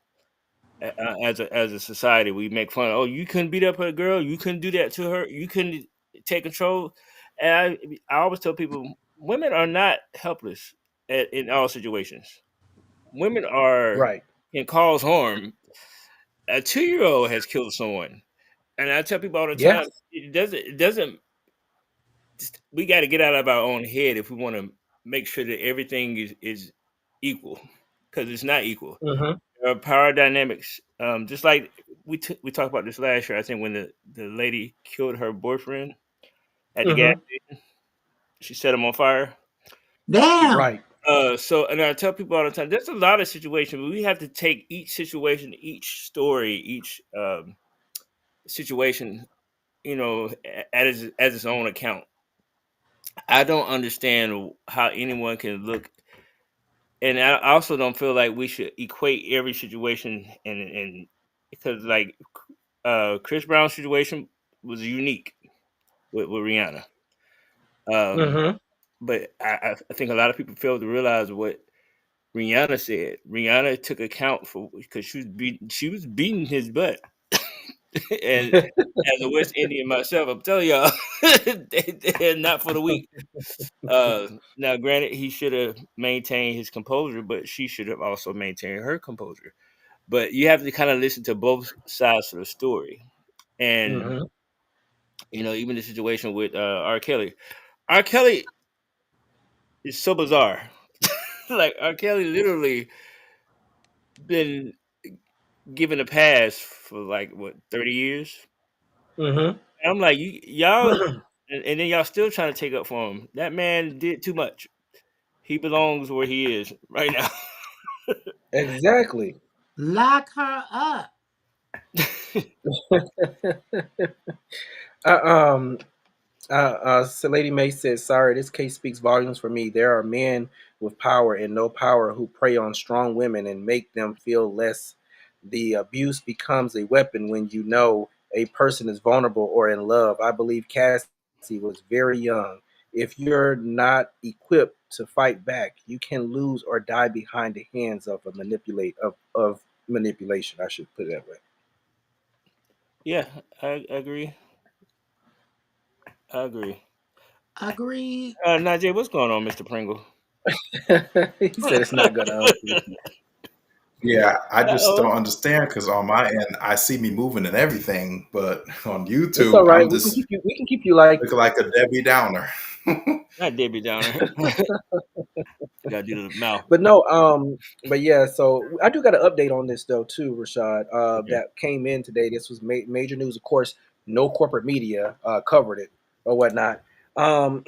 as a society. We make fun. Oh, you couldn't beat up a girl. You couldn't do that to her. You couldn't take control. And I always tell people, women are not helpless in all situations. Women are Right. can cause harm. A 2-year old has killed someone, and I tell people all the time, Yes. it doesn't. We got to get out of our own head if we want to make sure that everything is equal, because it's not equal. Hmm. Power dynamics. Just like we talked about this last year. I think when the lady killed her boyfriend at the gas Hmm. station, she set him on fire. Damn. Right. So, and I tell people all the time, there's a lot of situations, but we have to take each situation, each story, each situation, as its own account. I don't understand how anyone can look, and I also don't feel like we should equate every situation and because like Chris Brown's situation was unique with Rihanna. Um, Hmm. but I think a lot of people fail to realize what Rihanna said. Rihanna took account for because she was beating his butt, and as a West Indian myself, I'm telling y'all, they're not for the weak. Now, granted, he should have maintained his composure, but she should have also maintained her composure. But you have to kind of listen to both sides of the story, and Hmm. even the situation with R. Kelly. R. Kelly is so bizarre. Like R. Kelly literally been given a pass for like what 30 years. Hmm. And I'm like, y'all, and then y'all still trying to take up for him. That man did too much. He belongs where he is right now. Exactly. Lock her up. uh, um, so Lady May says, sorry, this case speaks volumes for me. There are men with power and no power who prey on strong women and make them feel less. The abuse becomes a weapon when you know a person is vulnerable or in love. I believe Cassie was very young. If you're not equipped to fight back, you can lose or die behind the hands of of manipulation. I should put it that way. Yeah, I agree. I agree. Agreed. Najee, what's going on, Mr. Pringle? He said it's not gonna unfreeze. Yeah, I just don't Uh-oh. understand because on my end, I see me moving and everything, but on It's all YouTube, right. I'm We can just keep you. We can keep you like looking like a Debbie Downer. Not Debbie Downer. Gotta do the mouth. But no, but yeah, so I do got an update on this though too, Rashad. Okay. That came in today. This was major news. Of course, no corporate media covered it or whatnot. Um,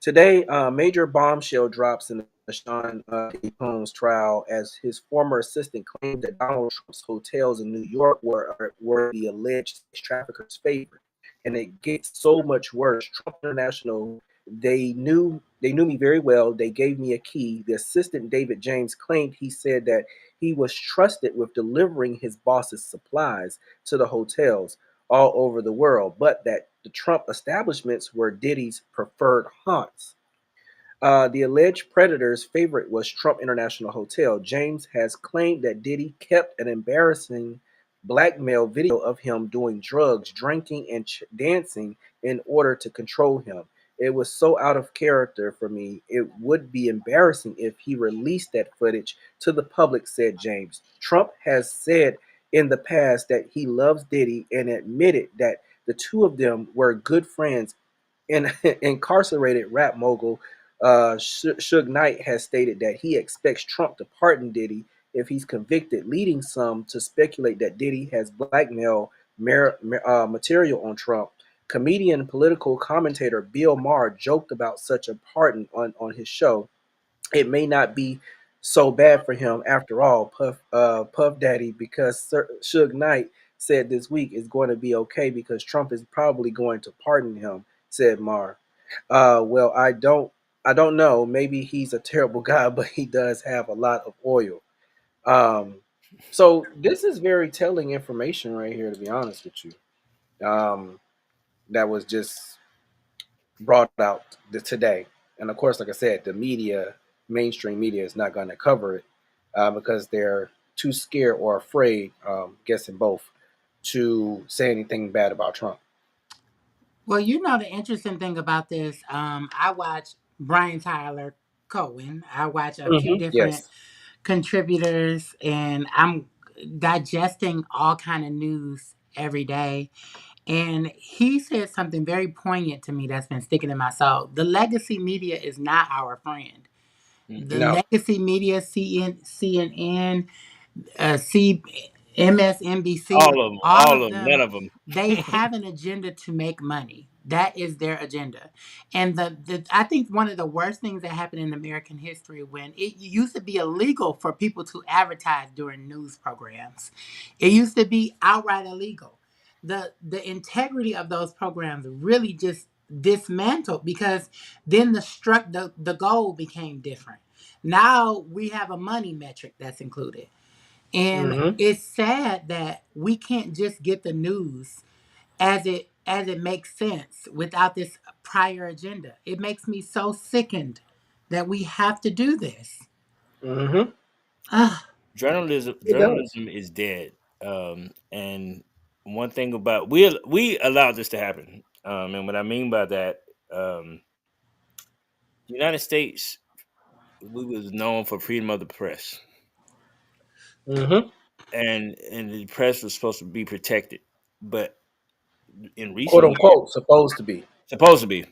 Today, major bombshell drops in the Sean Diddy Combs trial as his former assistant claimed that Donald Trump's hotels in New York were the alleged sex trafficker's favorite. And it gets so much worse. Trump International, they knew me very well. They gave me a key. The assistant David James claimed he said that he was trusted with delivering his boss's supplies to the hotels all over the world, but that the Trump establishments were Diddy's preferred haunts. The alleged predator's favorite was Trump International Hotel. James has claimed that Diddy kept an embarrassing blackmail video of him doing drugs, drinking, and dancing in order to control him. It was so out of character for me. It would be embarrassing if he released that footage to the public, said James. Trump has said in the past that he loves Diddy and admitted that the two of them were good friends. An incarcerated rap mogul Suge Knight has stated that he expects Trump to pardon Diddy if he's convicted, leading some to speculate that Diddy has blackmail material on Trump. Comedian and political commentator Bill Maher joked about such a pardon on his show. It may not be so bad for him after all, Puff Daddy, because Suge Knight said this week is going to be okay because Trump is probably going to pardon him, said Maher. Well, I don't know. Maybe he's a terrible guy, but he does have a lot of oil. Um, so this is very telling information right here, to be honest with you. Um, that was just brought out today, and of course, like I said, the media, mainstream media, is not going to cover it because they're too scared or afraid, guessing both, to say anything bad about Trump. Well, you know the interesting thing about this, I watch Brian Tyler Cohen. I watch a few different Yes. contributors, and I'm digesting all kind of news every day. And he said something very poignant to me that's been sticking in my soul. The legacy media is not our friend. The No. legacy media, CNN, C, MSNBC, all All of of them, none them, of them. they have an agenda to make money. That is their agenda. And the I think one of the worst things that happened in American history when it used to be illegal for people to advertise during news programs. It used to be outright illegal. The integrity of those programs really just dismantled because then the goal became different. Now we have a money metric that's included. And Hmm. it's sad that we can't just get the news as it makes sense without this prior agenda. It makes me so sickened that we have to do this. Hmm. Ugh. It does. Journalism is dead. And one thing about we allowed this to happen. And what I mean by that, the United States, we was known for freedom of the press, Hmm. and the press was supposed to be protected. But in Quote recent years, unquote, supposed to be. supposed to be,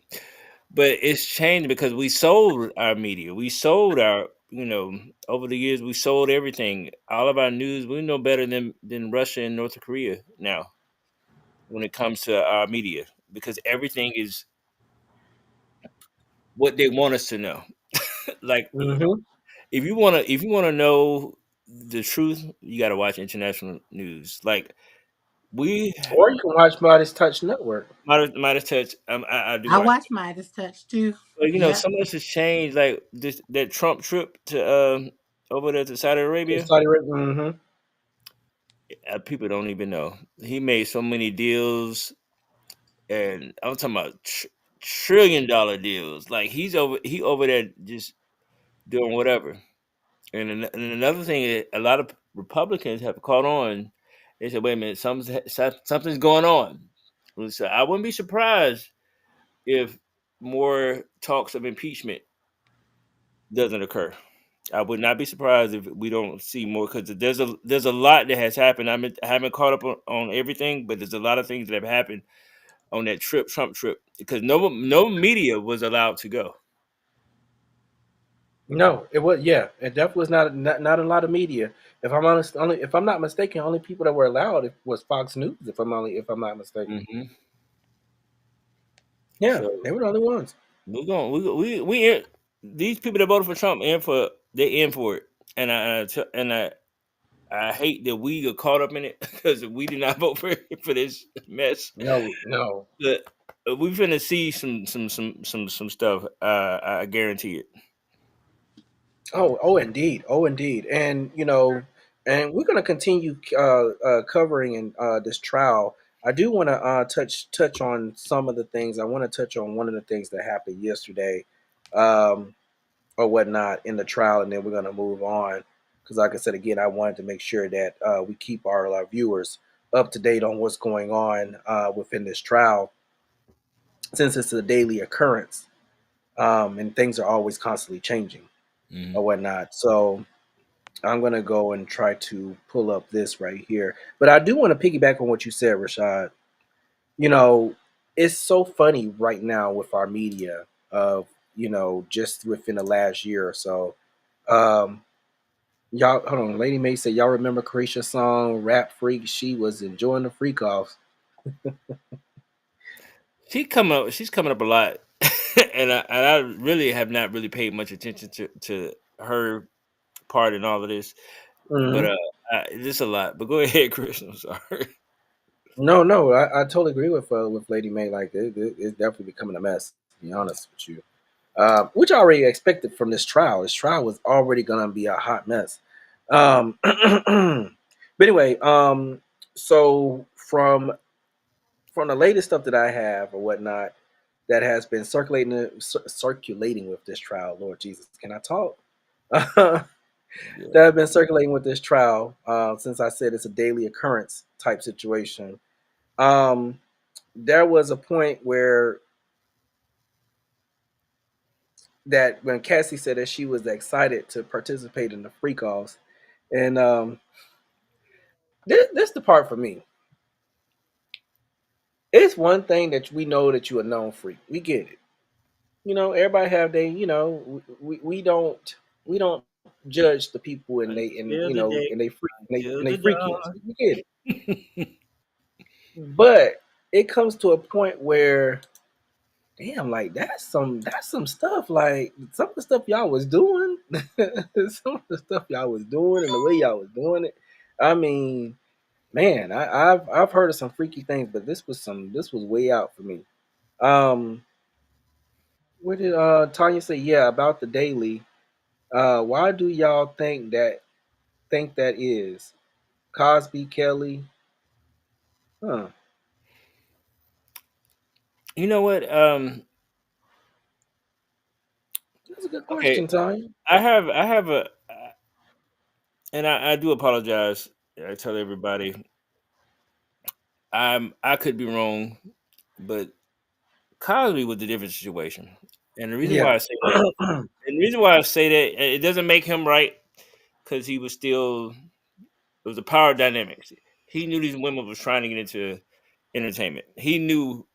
but it's changed because we sold our media. We sold our, over the years we sold everything. All of our news, we know better than Russia and North Korea now when it comes to our media because everything is what they want us to know. Like Hmm. if you wanna know the truth, you got to watch international news. Like we Or you can watch Midas Touch Network. might have touched. I do I watch. watch Midas Touch too. But Yep. so much has changed. Like this, that Trump trip to over there to Saudi To Arabia. Saudi Arabia. Hmm. People don't even know he made so many deals, and I'm talking about $1 trillion deals. Like he over there just doing whatever. And another thing is a lot of Republicans have caught on. They said, "Wait a minute, something's going on." So I wouldn't be surprised if more talks of impeachment doesn't occur. I would not be surprised if we don't see more because there's a lot that has happened. I haven't caught up on everything, but there's a lot of things that have happened on that trip, Trump trip, because no media was allowed to go. No, it was, yeah, it definitely was not a lot of media. If I'm honest, only if I'm not mistaken, only people that were allowed was Fox News. If I'm not mistaken, Hmm. yeah, So they were the only ones. we're going we in, these people that voted for Trump they in for it, and I hate that we got caught up in it because we did not vote for this mess. No, no. But we finna see some stuff. I guarantee it. Oh, indeed, indeed, and and we're going to continue covering in this trial. I do want to touch on some of the things. I want to touch on one of the things that happened yesterday, um, or whatnot in the trial, and then we're going to move on. Because, like I said again, I wanted to make sure that we keep our viewers up to date on what's going on within this trial, since it's a daily occurrence, and things are always constantly changing Hmm. or whatnot. So I'm gonna go and try to pull up this right here. But I do want to piggyback on what you said, Rachàd. You know, it's so funny right now with our media of just within the last year or so. Um, y'all, hold on. Lady May said, y'all remember Carisha's song "Rap Freak"? She was enjoying the freak offs. She's coming up a lot, and I really have not really paid much attention to her part in all of this. But Hmm. this a lot. But go ahead, Chris. I'm sorry. No, no, I totally agree with Lady May. Like it's definitely becoming a mess. To be honest with you. Which I already expected from this trial. This trial was already going to be a hot mess. But anyway, so from the latest stuff that I have or whatnot that has been circulating with this trial, Lord Jesus, can I talk? That Yeah. have been circulating with this trial since I said it's a daily occurrence type situation. Um, there was a point where that when Cassie said that she was excited to participate in the freak offs, and this the part for me. It's one thing that we know that you're a known freak. We get it. Everybody have they. We don't judge the people and they and Until the day, and they freak until and they the freakiness. dawn. We get it. But it comes to a point where, damn, like that's some stuff. Like some of the stuff y'all was doing, some of the stuff y'all was doing, and the way y'all was doing it. I mean, man, I've heard of some freaky things, but this was way out for me. Um, what did Tanya say? Yeah, about the daily. Why do y'all think that is Cosby, Kelly? Huh? You know what? That's a good Okay. question, Tanya. I have and I do apologize. I tell everybody I could be wrong, but Cosby was a different situation. And the reason Yeah. why I say that, and the reason why I say that, it doesn't make him right because he was still, it was a power dynamics. He knew these women was trying to get into entertainment. He knew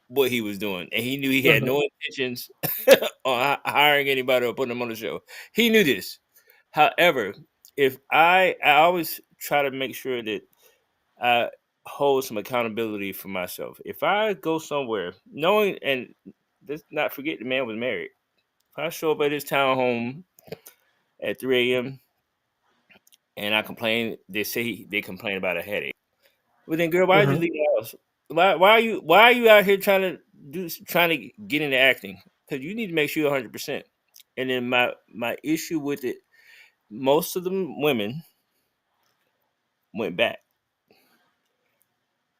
what he was doing, and he knew he had Mhm. no intentions on hiring anybody or putting them on the show. He knew this. However, if I always try to make sure that I hold some accountability for myself. If I go somewhere, knowing, and let's not forget the man was married. If I show up at his townhome at 3 a.m. and I complain, they complain about a headache. Well, then, girl, why you just Mhm. leave the house? Why are you out here trying to get into acting? Because you need to make sure you're 100%. And then my issue with it, most of them women went back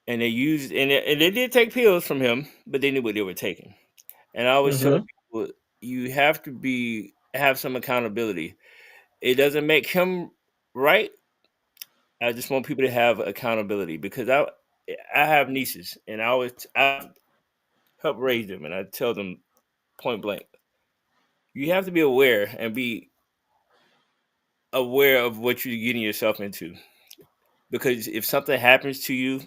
and they used and they did take pills from him, but they knew what they were taking. And I always tell Mhm. people you have to have some accountability. It doesn't make him right. I just want people to have accountability because I have nieces and I help raise them and I tell them point blank, you have to be aware and be aware of what you're getting yourself into. Because if something happens to you,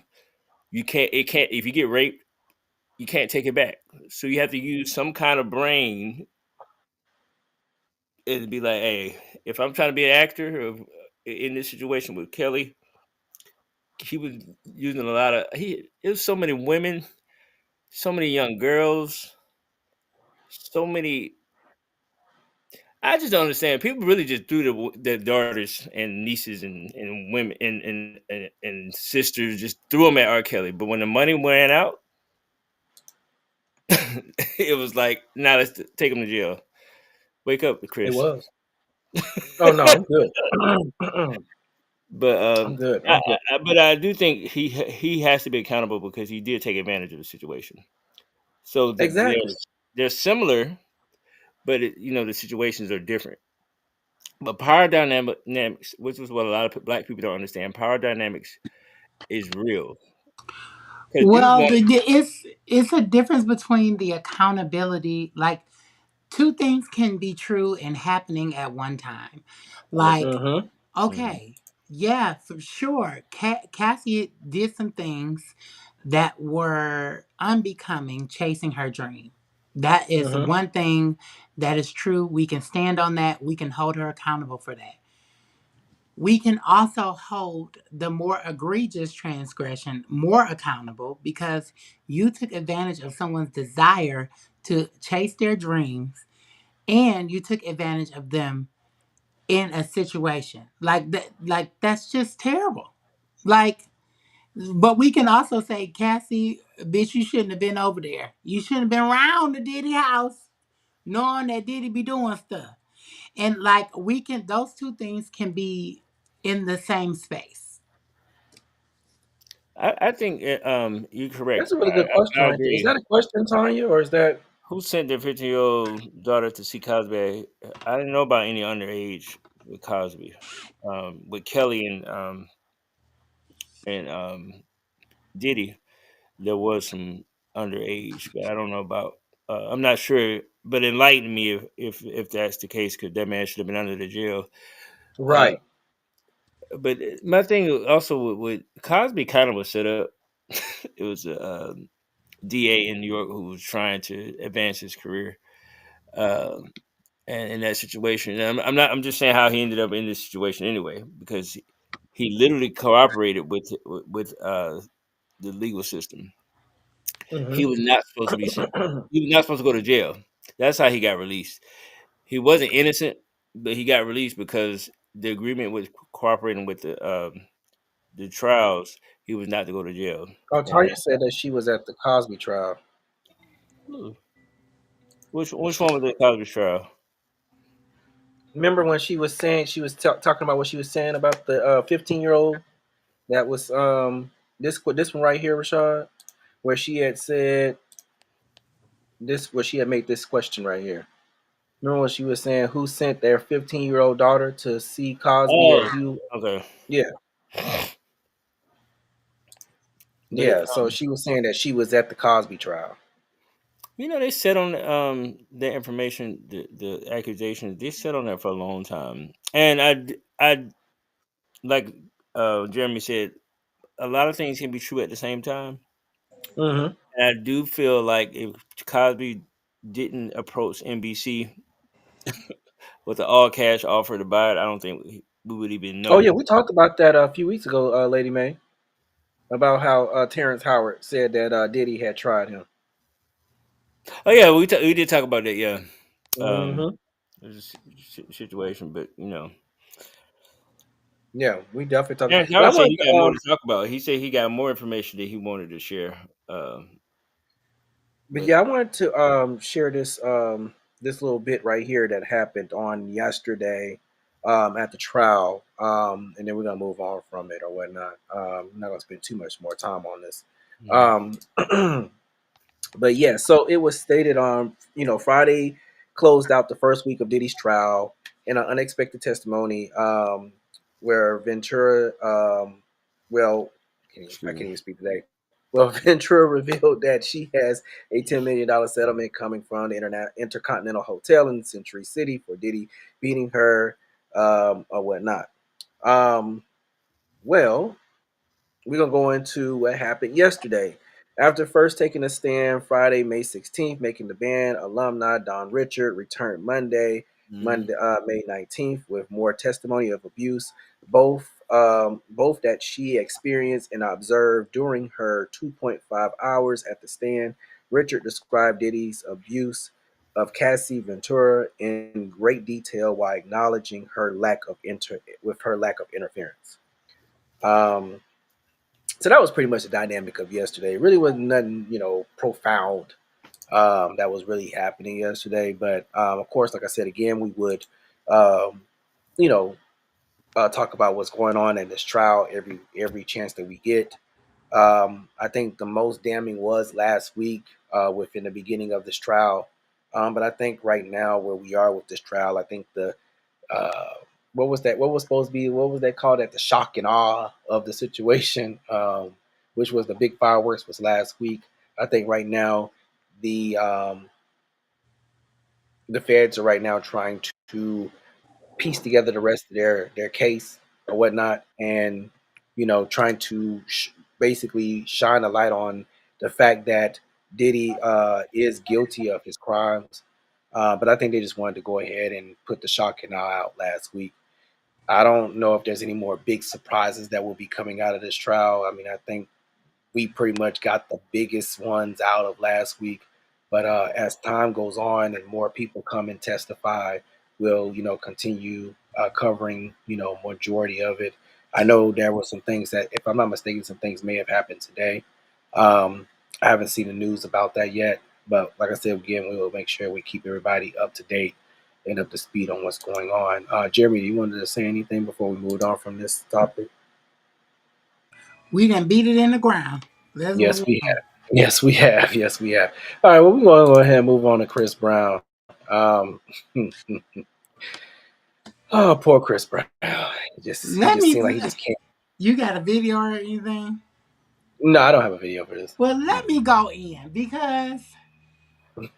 you can't it can't if you get raped, you can't take it back. So you have to use some kind of brain and be like, hey, if I'm trying to be an actor in this situation with Kelly, he was using a lot of he. It was so many women, so many young girls, so many. I just don't understand. People really just threw their daughters and nieces and women and sisters just threw them at R. Kelly. But when the money ran out, it was like, nah, let's take him to jail. Wake up, It Chris. was. Oh no, I'm good. But I'm good. I'm good. but I do think he has to be accountable because he did take advantage of the situation. So Exactly. they're similar, but the situations are different. But power dynamics, which is what a lot of black people don't understand, power dynamics is real. Because you Well, want it's a difference between the accountability. Like two things can be true and happening at one time. Like, Mm-hmm. Mhm. okay, yeah, for sure. Cassie did some things that were unbecoming, chasing her dream. That is Mm-hmm. one thing that is true. We can stand on that. We can hold her accountable for that. We can also hold the more egregious transgression more accountable because you took advantage of someone's desire to chase their dreams and you took advantage of them in a situation like that. Like that's just terrible. Like, but we can also say, Cassie, bitch, you shouldn't have been over there. You shouldn't have been around the Diddy house knowing that Diddy be doing stuff. And like we can, those two things can be in the same space. I think you're correct. That's a really good question I right there. Is agree. that a question, Tanya, or is that Who sent their 15-year-old daughter to see Cosby? I didn't know about any underage with Cosby. With Kelly and Diddy, there was some underage, but I don't know about. I'm not sure, but enlighten me if that's the case, because that man should have been under the jail. Uh, right? but my thing also with Cosby kind of was set up. It was a DA in New York who was trying to advance his career, um, and in that situation, and I'm not. I'm just saying how he ended up in this situation anyway, because he literally cooperated with the legal system. He Mm-hmm. was not supposed to be sent. He was not supposed to go to jail. That's how he got released. He wasn't innocent, but he got released because the agreement was cooperating with the trials. He was not to go to jail. Oh, And Tanya said that she was at the Cosby trial. which one was the Cosby trial? Remember when she was saying she was talking about what she was saying about the 15-year-old that was this one right here, Rachàd, where she had said this, where she had made this question right here. Remember when she was saying who sent their 15-year-old daughter to see Cosby at Oh, Hugh? okay. Yeah, But yeah. So she was saying that she was at the Cosby trial. they sat on the information, the accusations. They sat on that for a long time, and I like Jeremy said, a lot of things can be true at the same time. Mm-hmm. And I do feel like if Cosby didn't approach NBC with an all cash offer to buy it, I don't think we would even Oh know. yeah, we talked about that a few weeks ago, Lady May, about how Terrence Howard said that Diddy had tried him. Oh yeah, we did talk about that. Yeah, um, Mm-hmm. it was a situation, but Yeah, we definitely talked. Terrence But I Howard said wanted he got to more to talk about. He said he got more information that he wanted to share. but But yeah, I wanted to share this little bit right here that happened on yesterday at the trial, and then we're gonna move on from it or whatnot. I'm not gonna spend too much more time on this. Mhm. Um, But yeah, so it was stated on, Friday closed out the first week of Diddy's trial in an unexpected testimony, where Ventura, well, I Excuse can't me. even speak today. Well, Ventura revealed that she has a $10 million settlement coming from the Intercontinental Hotel in Century City for Diddy beating her, or whatnot. Um, well, we're gonna go into what happened yesterday. After first taking a stand Friday, May 16th, making the band, alumni Don Richard returned Hmm. May 19th, with more testimony of abuse, both that she experienced and observed during her 2.5 hours at the stand. Richard described Diddy's abuse of Cassie Ventura in great detail while acknowledging her lack of interference. Um, so that was pretty much the dynamic of yesterday. It really wasn't nothing, profound that was really happening yesterday. But of course, like I said again, we would, um, you know, talk about what's going on in this trial every chance that we get. I think the most damning was last week within the beginning of this trial. But I think right now where we are with this trial, I think the uh, what was that? What was supposed to be? What was that called? At the shock and awe of the situation, which was the big fireworks, was last week. I think right now the the feds are right now trying to piece together the rest of their case or whatnot, and trying to basically shine a light on the fact that Diddy is guilty of his crimes. But I think they just wanted to go ahead and put the shock and awe out last week. I don't know if there's any more big surprises that will be coming out of this trial. I mean, I think we pretty much got the biggest ones out of last week. But as time goes on and more people come and testify, we'll continue covering majority of it. I know there were some things that, if I'm not mistaken, some things may have happened today. Um, I haven't seen the news about that yet, but like I said again, we will make sure we keep everybody up to date and up to speed on what's going on. Jeremy, do you wanted to say anything before we moved on from this topic? We done beat it in the ground. Let's Yes, move we on. have. Yes, we have. Yes, we have. All right. Well, we're going to go ahead and move on to Chris Brown. Um, oh, poor Chris Brown. He Let just me. seemed like he just can't. You got a video or anything? No, I don't have a video for this. Well, let me go in because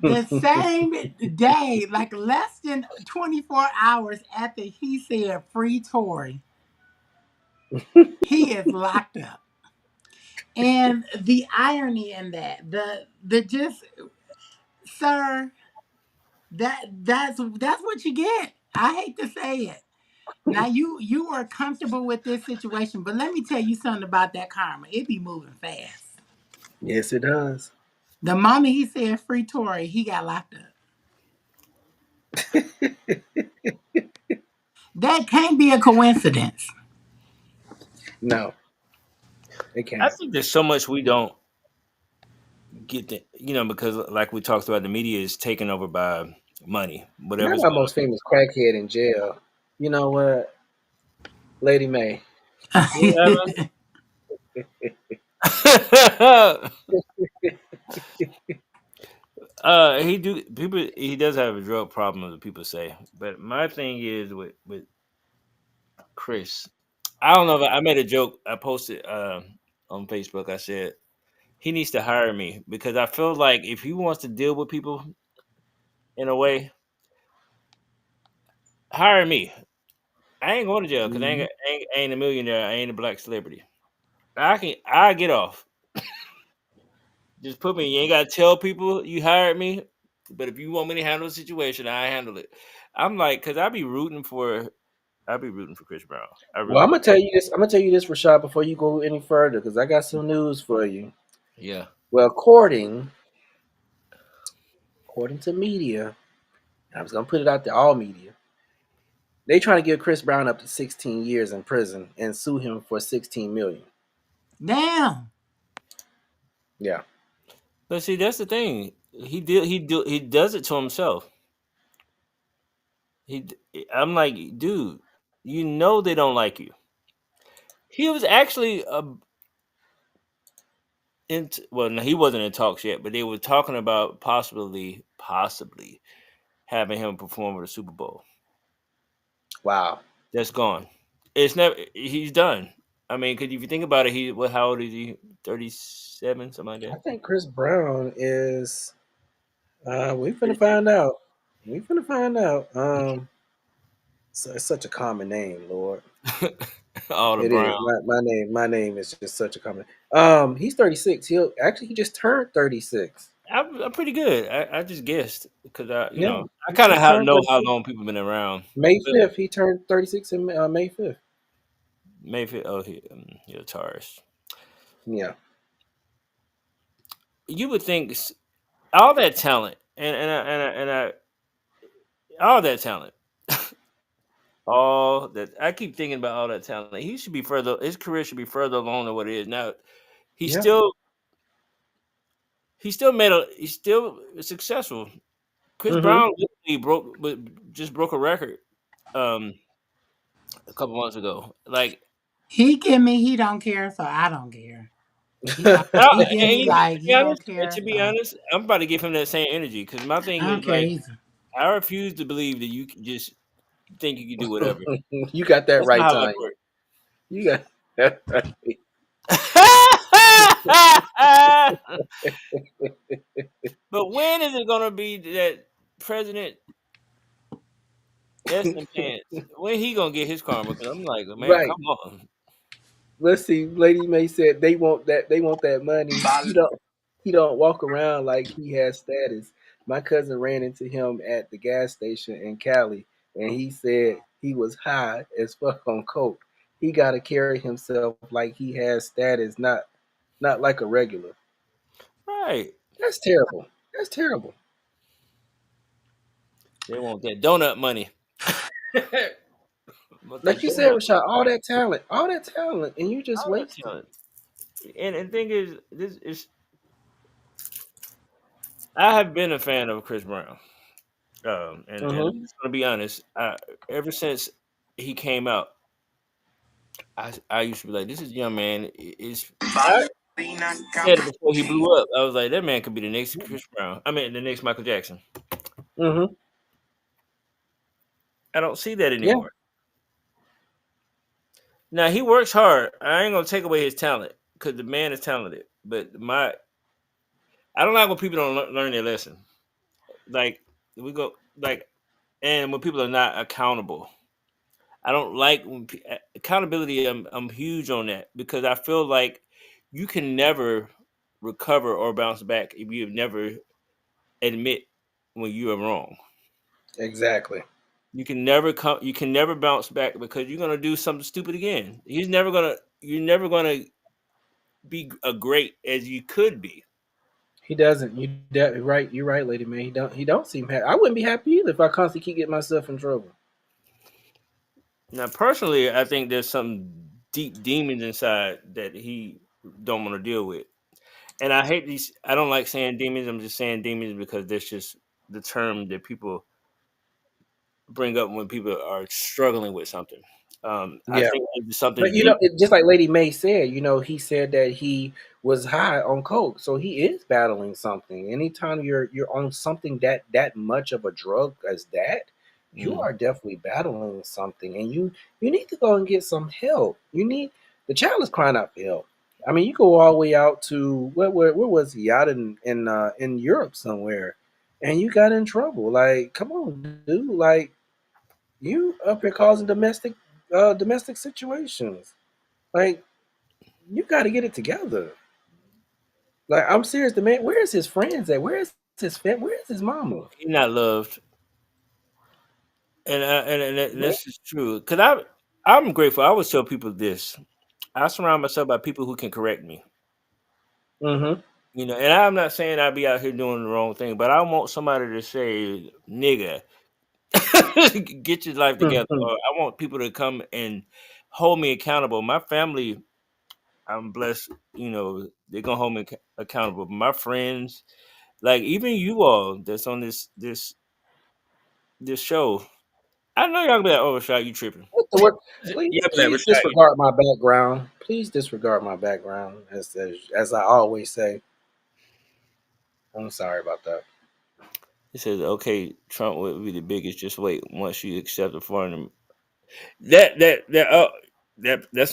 the same day, like less than 24 hours after he said free Tory, he is locked up. And the irony in that, the just, sir, that's what you get. I hate to say it. Now you are comfortable with this situation, but let me tell you something about that karma. It be moving fast. Yes, it does. The moment he said free Tory, he got locked up. That can't be a coincidence. No, it I can't. think there's so much we don't get the, because like we talked about, the media is taken over by money, Not whatever's our most famous crackhead in jail. You know what, Lady May? going. What he do people. He does have a drug problem, as people say. But my thing is with Chris. I don't know. If I made a joke. I posted on Facebook. I said he needs to hire me because I feel like if he wants to deal with people in a way, hire me. I ain't going to jail because Mhm. I ain't a millionaire. I ain't a black celebrity. I get off. Just put me. You ain't gotta tell people you hired me. But if you want me to handle the situation, I handle it. I'm like, cause I be rooting for Chris Brown. I Well, really I'm do. gonna tell you this. I'm gonna tell you this, Rashad, before you go any further, because I got some news for you. Yeah. Well, according to media, I was gonna put it out to all media. They trying to give Chris Brown up to 16 years in prison and sue him for 16 million. Damn. Yeah. But see, that's the thing. He does it to himself. I'm like, dude, they don't like you. He was actually well, no, he wasn't in talks yet, but they were talking about possibly having him perform at the Super Bowl. Wow. That's gone. It's never. He's done. I mean, because if you think about it, how old is he? 37, something like I that. think Chris Brown is. We finna 32. find out. We finna find out. So it's such a common name, Lord. All the It is. brown. My name is just such a common. He's 36. He just turned 36. I'm pretty good. I just guessed because Yeah, I he kind of just turned know how 36. long people been around. May But 5th, he turned 36 in May 5th. maybe he a Taurus. Yeah. You would think all that talent all that talent, all that I keep thinking about all that talent. He should be further. His career should be further along than what it is now. He Yeah. still he's still successful. Chris Mm-hmm. Brown literally just broke a record um a couple months ago. Like He give me he don't care, so I don't care. He give me like he don't To care, be so honest, I'm about to give him that same energy because my thing I is don't care like either. I refuse to believe that you can just think you can do whatever. You got that That's right, not how life Tanya. works. You got that right. But when is it gonna be that President S and Pants? When he gonna get his karma? Because I'm like, man, Right. come on. Let's see. Lady May said they want that. They want that money. He don't. He don't walk around like he has status. My cousin ran into him at the gas station in Cali, and he said he was high as fuck on coke. He got to carry himself like he has status, not like a regular. Right? That's terrible. That's terrible. They want that donut money. Want Like that you said, donut Rashad, all that talent, and you just all that wasted it. talent. And the thing is, this is I have been a fan of Chris Brown. And Mm-hmm. I'm just gonna be honest. Ever since he came out, I used to be like, this is young man. I said it before he blew up. I was like, that man could be the next Chris Brown. I mean, the next Michael Jackson. Mm-hmm. I don't see that Yeah, anymore. Now he works hard. I ain't gonna take away his talent because the man is talented. But I don't like when people don't learn their lesson. Like we go like, and when people are not accountable. I don't like when accountability. I'm huge on that because I feel like you can never recover or bounce back if you have never admit when you are wrong. exactly. You can never come. You can never bounce back because you're gonna do something stupid again. He's never gonna. You're never gonna be a great as you could be. He doesn't. Right. You're right, Lady Man. He don't. He don't seem happy. I wouldn't be happy either if I constantly keep getting myself in trouble. Now, personally, I think there's some deep demons inside that he don't want to deal with. And I hate these. I don't like saying demons. I'm just saying demons because that's just the term that people bring up when people are struggling with something. I Yeah. think it's But something deep. just like Lady May said, he said that he was high on coke, so he is battling something. Anytime you're on something that much of a drug as that, you Mm. are definitely battling something, and you need to go and get some help. The child is crying out for help. I mean, you go all the way out to where was he out in Europe somewhere, and you got in trouble. Like, come on, dude. Like, you up here causing domestic situations. Like, you got to get it together. Like, I'm serious. The man, where is his friends at? Where is his fam? Where is his mama? He's not loved, and Where? this is true. Cause I'm grateful. I always tell people this. I surround myself by people who can correct me. Mm-hmm. And I'm not saying I be out here doing the wrong thing, but I want somebody to say, "Nigga, get your life together." Mm-hmm. Or I want people to come and hold me accountable. My family, I'm blessed. They're gonna hold me accountable. My friends, like even you all that's on this show, I know y'all gonna be like, "Oh, Rashad, you tripping?" What the what? Please, Yeah, be like, please "Rashad, you disregard my background. Please disregard my background, as I always say. I'm sorry about that. He says, "Okay, Trump will be the biggest. Just wait. Once you accept the foreign, that's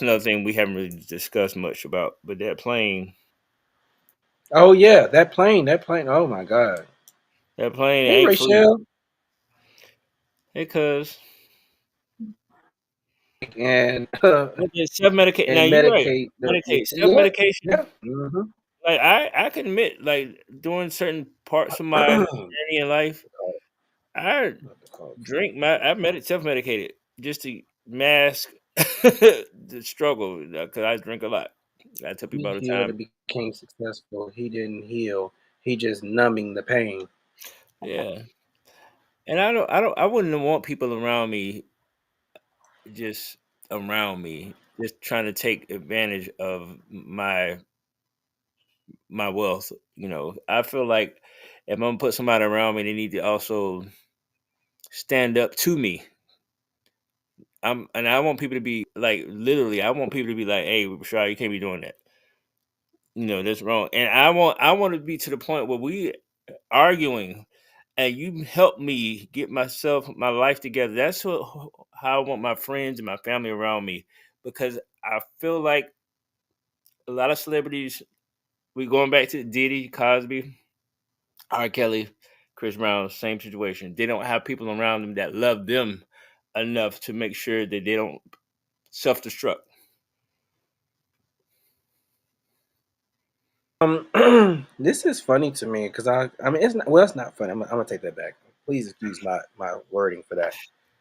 another thing we haven't really discussed much about. But Oh yeah, that plane. That plane. Oh my God. that plane Hey, ain't free. Rachel. Hey, cuz and But then self-medicate. Now and you're right. medicate the Medicate. yeah, Self-medication. yeah. Hmm. Like I can admit, like during certain parts of my journey in life, I self-medicated just to mask the struggle because I drink a lot. I tell people He all the healed time. and became successful. He didn't heal. He just numbing the pain. Yeah, and I wouldn't want people around me just just trying to take advantage of my wealth. I feel like if I'm gonna put somebody around me, they need to also stand up to me. And I want people to be like, literally, I want people to be like, "Hey, Rashad, you can't be doing that. That's wrong." And I want to be to the point where we arguing, and you help me get my life together. That's how I want my friends and my family around me, because I feel like a lot of celebrities. We going back to Diddy, Cosby, R. Kelly, Chris Brown, same situation. They don't have people around them that love them enough to make sure that they don't self destruct. This is funny to me because I mean it's not well it's not funny. I'm gonna take that back. Please excuse my wording for that.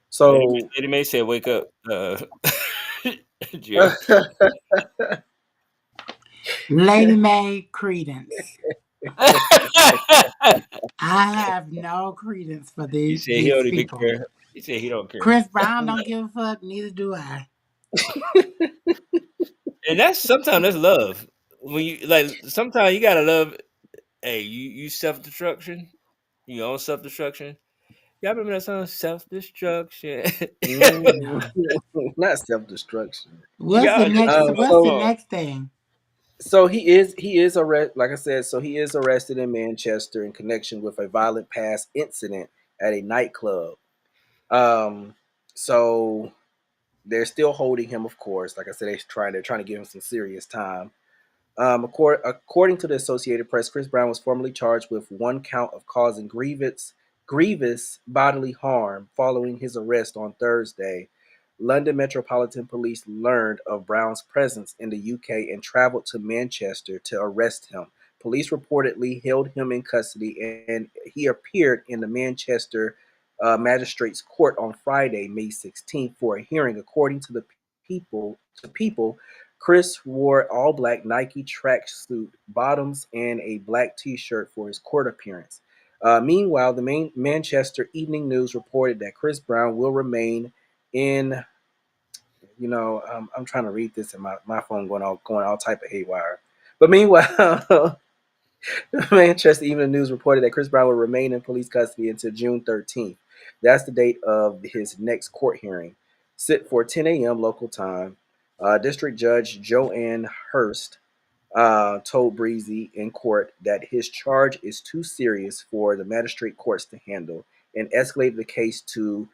So Lady May said, "Wake up, Jill." Lady Mae credence. I have no credence for He these said he these don't even people. care. He said he don't care, Chris Brown don't give a fuck, neither do I. and sometimes that's love. When you like, sometimes you gotta love. Hey, you self destruction. You own self destruction. Y'all remember that song, self destruction? mm, No. not self destruction. Y'all, that's a dope What's the So song. next thing? he is arrested. Like I said, so he is arrested in Manchester in connection with a violent past incident at a nightclub. Um, so they're still holding him, of course. Like I said, they're trying to give him some serious time. According to the Associated Press, Chris Brown was formally charged with one count of causing grievous bodily harm following his arrest on Thursday. London Metropolitan Police learned of Brown's presence in the UK and traveled to Manchester to arrest him. Police reportedly held him in custody and he appeared in the Manchester Magistrates Court on Friday, May 16th, for a hearing. According to the people, Chris wore all black Nike tracksuit bottoms and a black T-shirt for his court appearance. Meanwhile, the main Manchester Evening News reported that Chris Brown will remain in. I'm trying to read this and my phone going all type of haywire. But meanwhile, Manchester Evening News reported that Chris Brown will remain in police custody until June 13th. That's the date of his next court hearing, set for 10 a.m. local time. District Judge Joanne Hurst told Breezy in court that his charge is too serious for the magistrate courts to handle and escalated the case to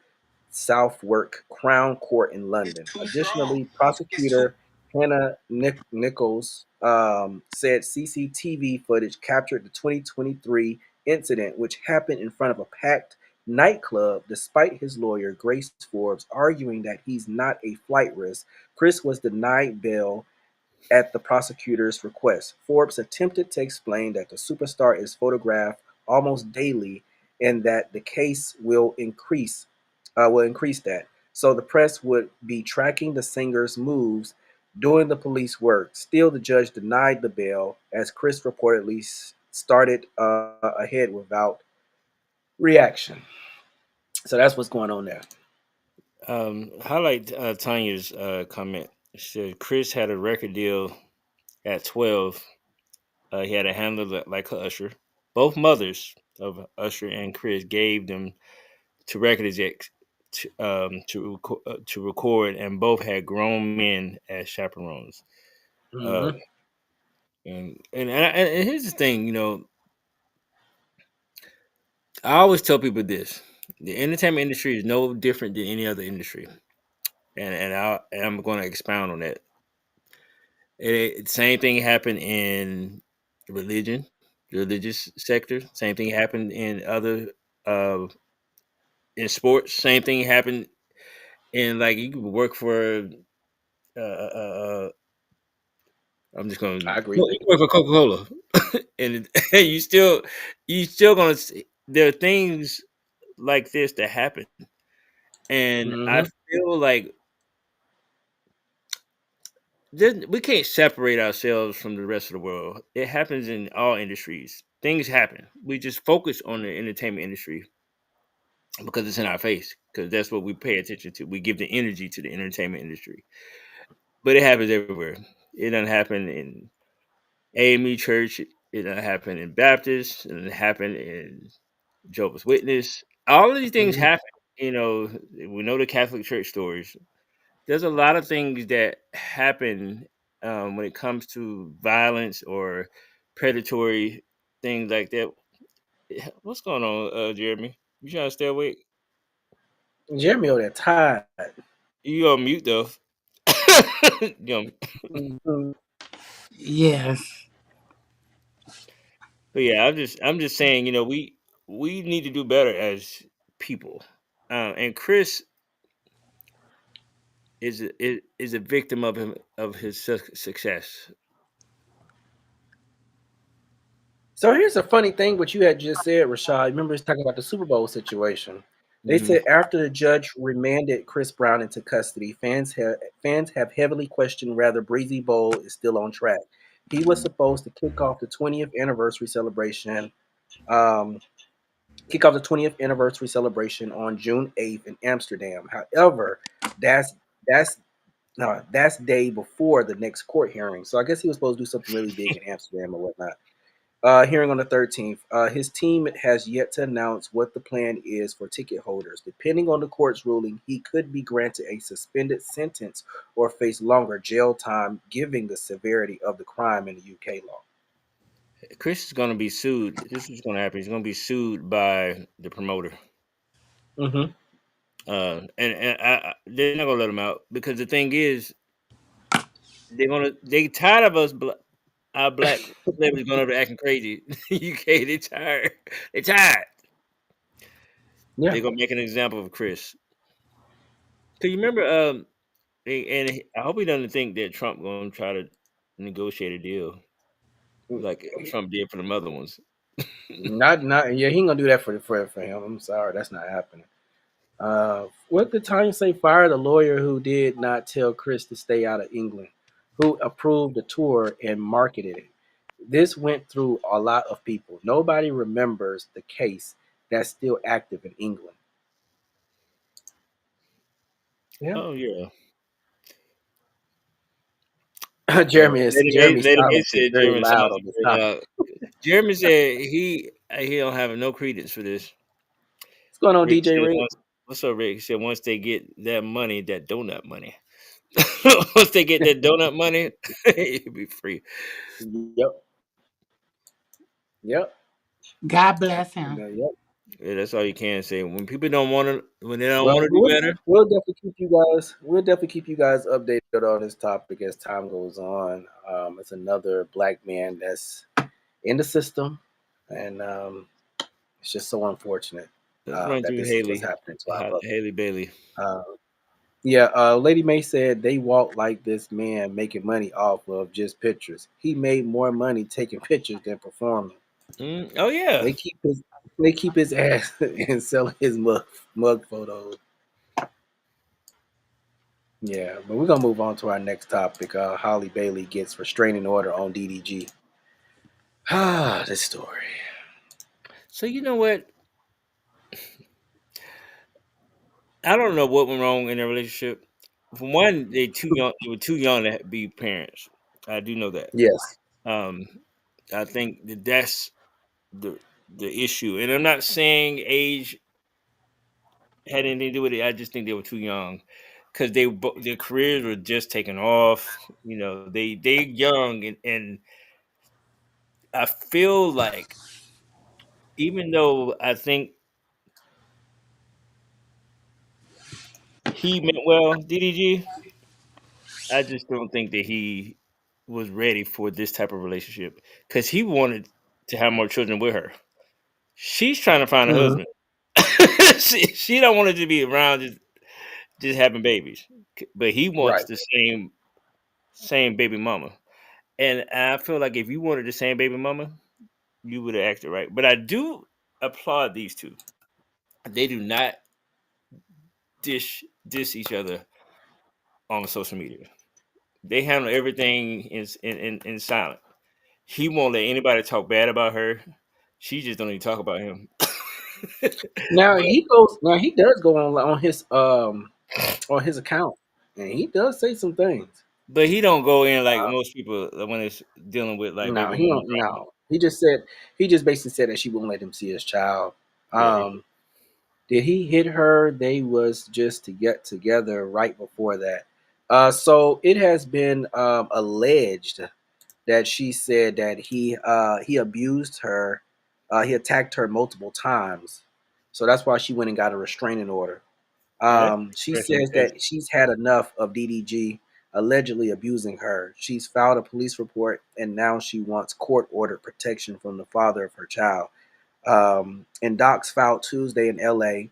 Southwark Crown Court in London. Additionally, prosecutor Hannah Nichols said CCTV footage captured the 2023 incident, which happened in front of a packed nightclub. Despite his lawyer, Grace Forbes, arguing that he's not a flight risk, Chris was denied bail at the prosecutor's request. Forbes attempted to explain that the superstar is photographed almost daily and that the case will increase that. So the press would be tracking the singer's moves doing the police work. Still, the judge denied the bail as Chris reportedly started ahead without reaction. So that's what's going on there. Highlight Tanya's comment. She said Chris had a record deal at 12. He had a handler like her Usher. Both mothers of Usher and Chris gave them to record execs to record, and both had grown men as chaperones. Uh, Hmm. and here's the thing, I always tell people this: the entertainment industry is no different than any other industry, and I'm going to expound on that. Same thing happened in religion, the religious sector. Same thing happened in other uh, in sports. Same thing happened and like you could work for uh, I'm just gonna I agree. you work for Coca Cola, and you still gonna see, there are things like this that happen, and I Hmm. feel like we can't separate ourselves from the rest of the world. It happens in all industries. Things happen. We just focus on the entertainment industry because it's in our face. Because that's what we pay attention to. We give the energy to the entertainment industry, but it happens everywhere. It doesn't happen in AME Church. It doesn't happen in Baptist. It doesn't happen in Jehovah's Witness. All of these things Hmm. happen. We know the Catholic Church stories. There's a lot of things that happen when it comes to violence or predatory things like that. What's going on, Jeremy? You trying to stay awake? Jeremy over there tired. You on mute though. You on- Mhm. Yes. but yeah, I'm just saying, we need to do better as people. And Chris is a victim of his success. So here's a funny thing what you had just said, Rachàd. Remember, he's talking about the Super Bowl situation. They Hmm. said after the judge remanded Chris Brown into custody, fans have heavily questioned whether Breezy Bowl is still on track. He was supposed to um, kick off the 20th anniversary celebration on June 8th in Amsterdam. However, that's that's no, that's day before the next court hearing. So I guess he was supposed to do something really big in Amsterdam or whatnot. Hearing on the 13th. His team has yet to announce what the plan is for ticket holders. Depending on the court's ruling, he could be granted a suspended sentence or face longer jail time, given the severity of the crime in the UK law. Chris is going to be sued. This is going to happen. He's going to be sued by the promoter. Hmm. They're not going to let him out because the thing is, they tired of our black celebrities going over there acting crazy. UK, they tired. They tired. Yeah. They're gonna make an example of Chris. Cause you remember, I hope he doesn't think that Trump gonna try to negotiate a deal like Trump did for the other ones. Not yeah, he ain't gonna do that for him. I'm sorry, that's not happening. What did Times say? Fire the lawyer who did not tell Chris to stay out of England, who approved the tour and marketed it. This went through a lot of people. Nobody remembers the case that's still active in England. Yeah. Oh yeah. Jeremy's Lady May silence is said very Jeremy loud sounds on this very topic. loud. Jeremy said he don't have no credence for this. What's going on, Rick DJ said Rick? once. What's up, Rick? He said once they get that money, that donut money. Once they get that donut money, it'll be free. Yep. Yep. God bless him. Yep. Yeah, that's all you can say. When they don't Well, want to do better. we'll definitely keep you guys updated on this topic as time goes on. It's another black man that's in the system, and it's just so unfortunate Let's run that through this is what's happening to our brother. Haley Bailey. Uh, yeah, Lady May said they walk like this man making money off of just pictures. He made more money taking pictures than performing. Oh yeah. They keep his they keep his ass and selling his mug photos. Yeah, but we're gonna move on to our next topic. Holly Bailey gets restraining order on DDG. Ah, this story. So you know what? I don't know what went wrong in their relationship. For one, they too young. They were too young to be parents. I do know that. Yes. Um, I think that's the the issue. And I'm not saying age had anything to do with it. I just think they were too young because their careers were just taking off. They young, and I feel like even though I think he meant well, DDG, I just don't think that he was ready for this type of relationship because he wanted to have more children with her. She's trying to find a Hmm. husband. She don't want it to be around just having babies, but he wants Right. the same baby mama. And I feel like if you wanted the same baby mama, you would have acted right. But I do applaud these two. They do not diss each other on social media. They handle everything in silent. He won't let anybody talk bad about her. She just don't even talk about him. Now but he goes. Now he does go on his account, and he does say some things. but he don't go in like most people when it's dealing with like No, baby he mama don't. drama. No, he just basically said that she won't let him see his child. Yeah, Um, did he hit her? They was just to get together right before that. So it has been alleged that she said that he abused her, he attacked her multiple times. So that's why she went and got a restraining order. yeah, that's She interesting says because that she's had enough of DDG allegedly abusing her. She's filed a police report and now she wants court ordered protection from the father of her child. In docs filed Tuesday in LA,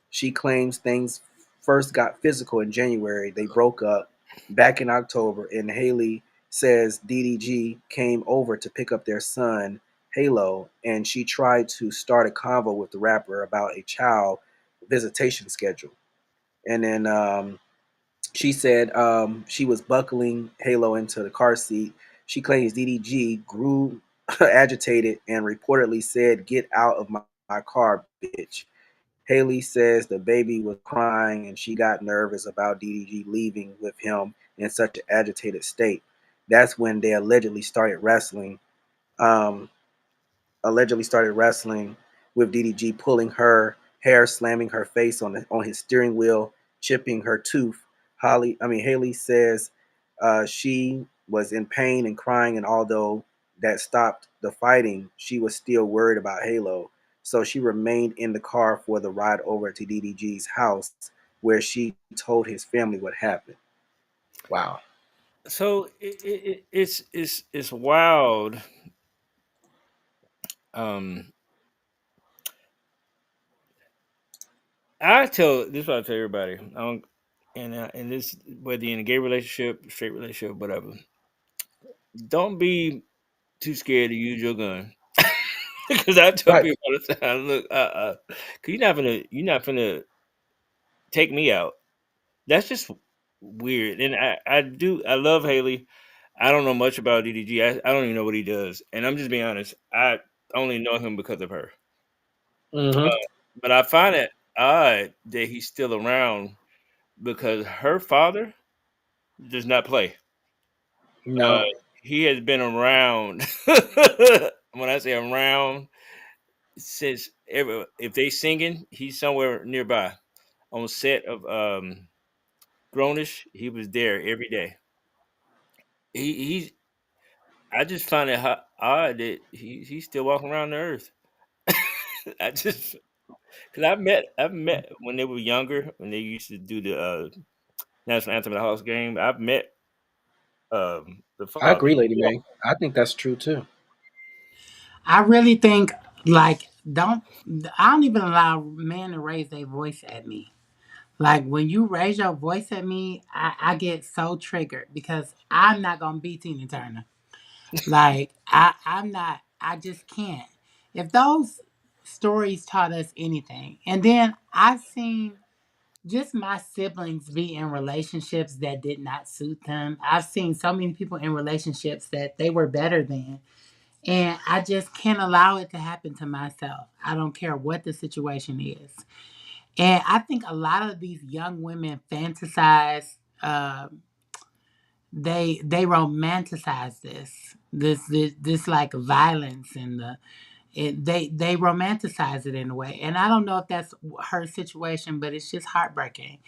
she claims things first got physical in January. They broke up back in October, and Halle says DDG came over to pick up their son, Halo, and she tried to start a convo with the rapper about a child visitation schedule. And then she said she was buckling Halo into the car seat. She claims DDG grew agitated and reportedly said, "Get out of my car, bitch." Halle says the baby was crying and she got nervous about DDG leaving with him in such an agitated state. That's when they Um, allegedly started wrestling with DDG, pulling her hair, slamming her face on his steering wheel, chipping her tooth. Halle says she was in pain and crying, and although that stopped the fighting, she was still worried about Halo. So she remained in the car for the ride over to DDG's house, where she told his family what happened. Wow. so it's wild. Um, I tell this is what I tell everybody. I don't, and this whether you're in a gay relationship, straight relationship, whatever. Don't be too scared to use your gun. Because I tell Right. people all the time, look, cause you're not gonna take me out. That's just weird. And I love Haley. I don't know much about DDG. I don't even know what he does. And I'm just being honest. I only know him because of her. Mm-hmm. But I find it odd that he's still around because her father does not play. Uh, No. he has been around. When I say around, since if they singing, he's somewhere nearby on set of Grownish. He was there every day. He's. I just find it odd that he's still walking around the earth. I just because I've met when they were younger when they used to do the national anthem at the Hawks game. I've met the I father. agree, Lady May. I think that's true too. I really think like don't I don't even allow men to raise their voice at me. Like when you raise your voice at me, I get so triggered because I'm not gonna be Tina Turner. Like I'm not. I just can't. If those stories taught us anything, and then I've seen just my siblings be in relationships that did not suit them. I've seen so many people in relationships that they were better than. And I just can't allow it to happen to myself. I don't care what the situation is. And I think a lot of these young women fantasize, they romanticize this like violence and they romanticize it in a way. And I don't know if that's her situation, but it's just heartbreaking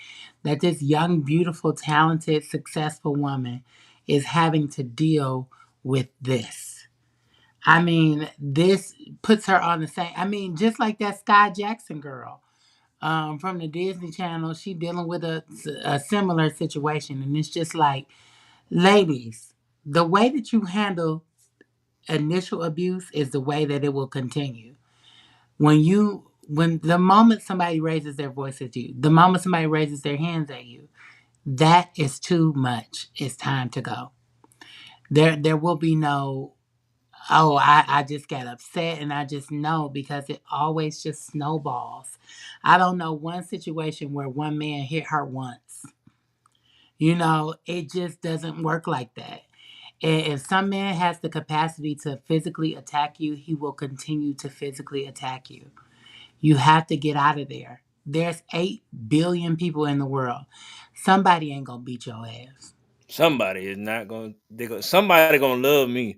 that this young, beautiful, talented, successful woman is having to deal with this. I mean, this puts her on the same. I mean, just like that Sky Jackson girl from the Disney Channel, she dealing with a similar situation, and it's just like, ladies, the way that you handle initial abuse is the way that it will continue. When you when the moment somebody raises their voice at you, the moment somebody raises their hands at you, that is too much. It's time to go. There will be no, oh, I just got upset and I just know, because it always just snowballs. I don't know one situation where one man hit her once. It just doesn't work like that. And if some man has the capacity to physically attack you, he will continue to physically attack you. You have to get out of there. There's 8 billion people in the world. Somebody ain't gonna beat your ass. Somebody is not going. Somebody gonna love me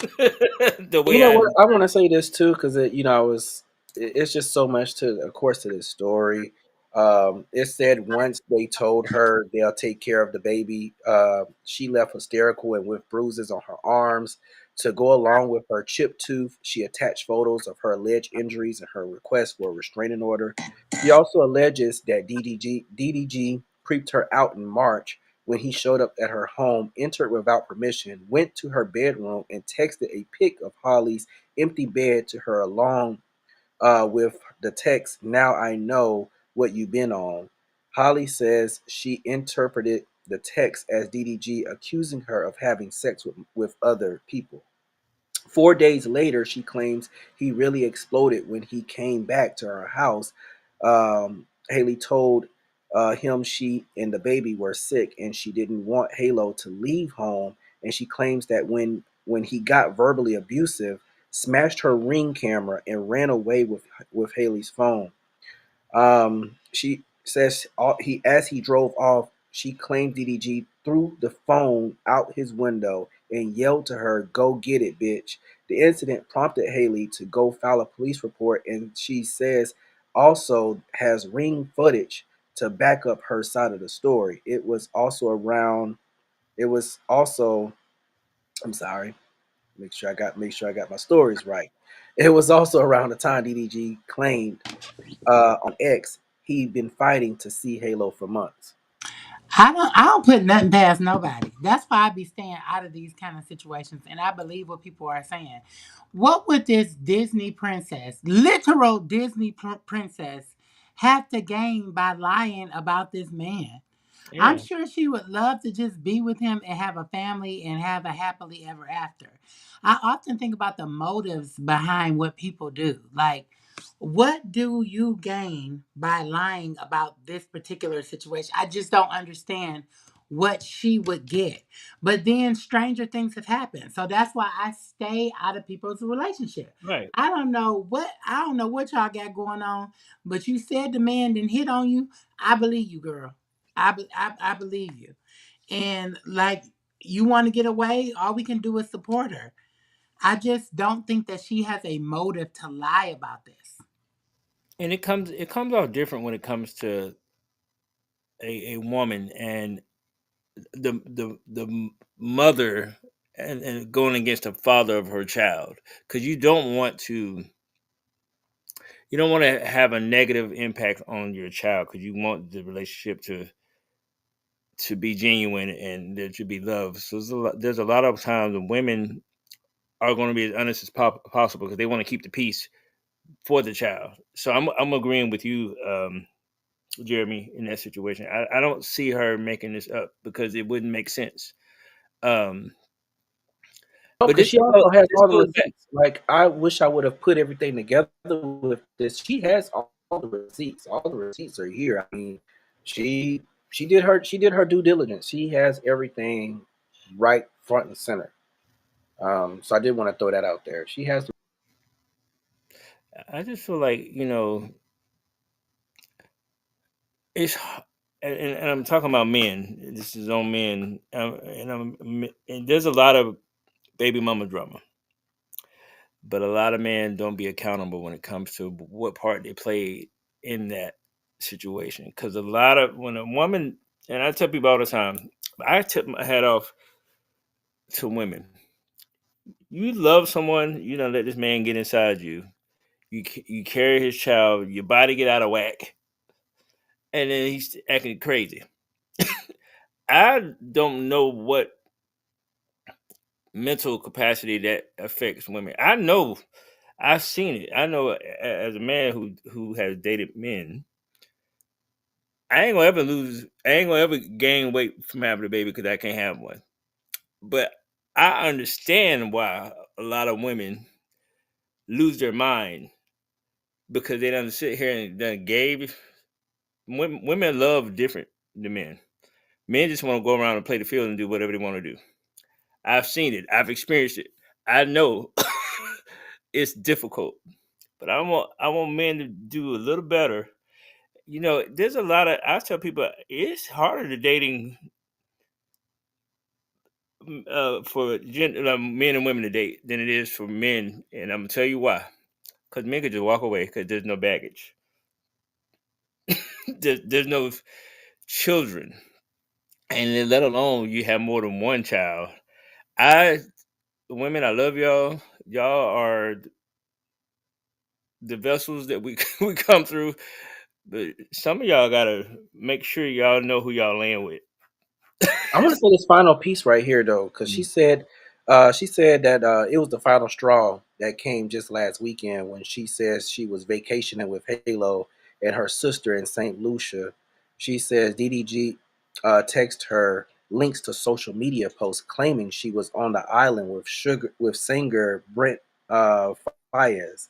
the You way know I what? do. I want to say this too because it's just so much to, of course, to this story. It said once they told her they'll take care of the baby, she left hysterical and with bruises on her arms. To go along with her chipped tooth, she attached photos of her alleged injuries and her request for a restraining order. She also alleges that DDG creeped her out in March when he showed up at her home, entered without permission, went to her bedroom, and texted a pic of Holly's empty bed to her along with the text, "Now I know what you've been on." Holly says she interpreted the text as DDG accusing her of having sex with other people. 4 days later, she claims he really exploded when he came back to her house. Haley told him she and the baby were sick and she didn't want Halo to leave home. And she claims that when he got verbally abusive, smashed her ring camera and ran away with Haley's phone. She says he as he drove off, she claimed DDG threw the phone out his window and yelled to her, "Go get it, bitch." The incident prompted Haley to go file a police report, and she says also has ring footage to back up her side of the story. It was also I'm sorry, make sure I got my stories right. It was also around the time DDG claimed on X he'd been fighting to see Halo for months. I don't put nothing past nobody. That's why I be staying out of these kind of situations. And I believe what people are saying. What would this Disney princess, literal Disney princess, have to gain by lying about this man? I'm Yeah, sure she would love to just be with him and have a family and have a happily ever after. I often think about the motives behind what people do. Like, what do you gain by lying about this particular situation? I just don't understand what she would get. But then stranger things have happened. So that's why I stay out of people's relationship. right. I don't know what y'all got going on, but you said the man didn't hit on you. I believe you, girl. I believe you. And like, you want to get away, all we can do is support her. I just don't think that she has a motive to lie about this. And it comes out different when it comes to a woman and the mother and going against the father of her child, because you don't want to have a negative impact on your child, because you want the relationship to be genuine and there to be love. So there's a lot of times when women are going to be as honest as possible because they want to keep the peace for the child. So I'm agreeing with you, Jeremy, in that situation. I don't see her making this up because it wouldn't make sense. Um, No, but because this she also has this all the goes back. receipts. Like I wish I would have put everything together with this. She has all the receipts. All the receipts are here. I mean, she she did her due diligence. She has everything right front and center. So I did want to throw that out there. She has. I just feel like it's and I'm talking about men. This is on men, and there's a lot of baby mama drama, but a lot of men don't be accountable when it comes to what part they played in that situation. Because a lot of when a woman, and I tell people all the time, I tip my hat off to women. You love someone, you don't let this man get inside you. You carry his child, your body get out of whack, and then he's acting crazy. I don't know what mental capacity that affects women. I know. I've seen it. I know as a man who has dated men, I ain't gonna ever lose. I ain't gonna ever gain weight from having a baby because I can't have one. But I understand why a lot of women lose their mind because they don't sit here and done gave. Women love different than men. Men just want to go around and play the field and do whatever they want to do. I've seen it. I've experienced it. I know it's difficult, but I want men to do a little better. There's a lot of I tell people it's harder to dating for men and women to date than it is for men, and I'm gonna tell you why. Because men could just walk away because there's no baggage. There's no children, and then let alone you have more than one child. I Women, I love y'all. Y'all are the vessels that we we come through. But some of y'all gotta make sure y'all know who y'all laying with. I want to say this final piece right here though, because Mm. she said that it was the final straw that came just last weekend when she says she was vacationing with Halo and her sister in St. Lucia. She says DDG text her links to social media posts claiming she was on the island with singer Brent uh, Fayez.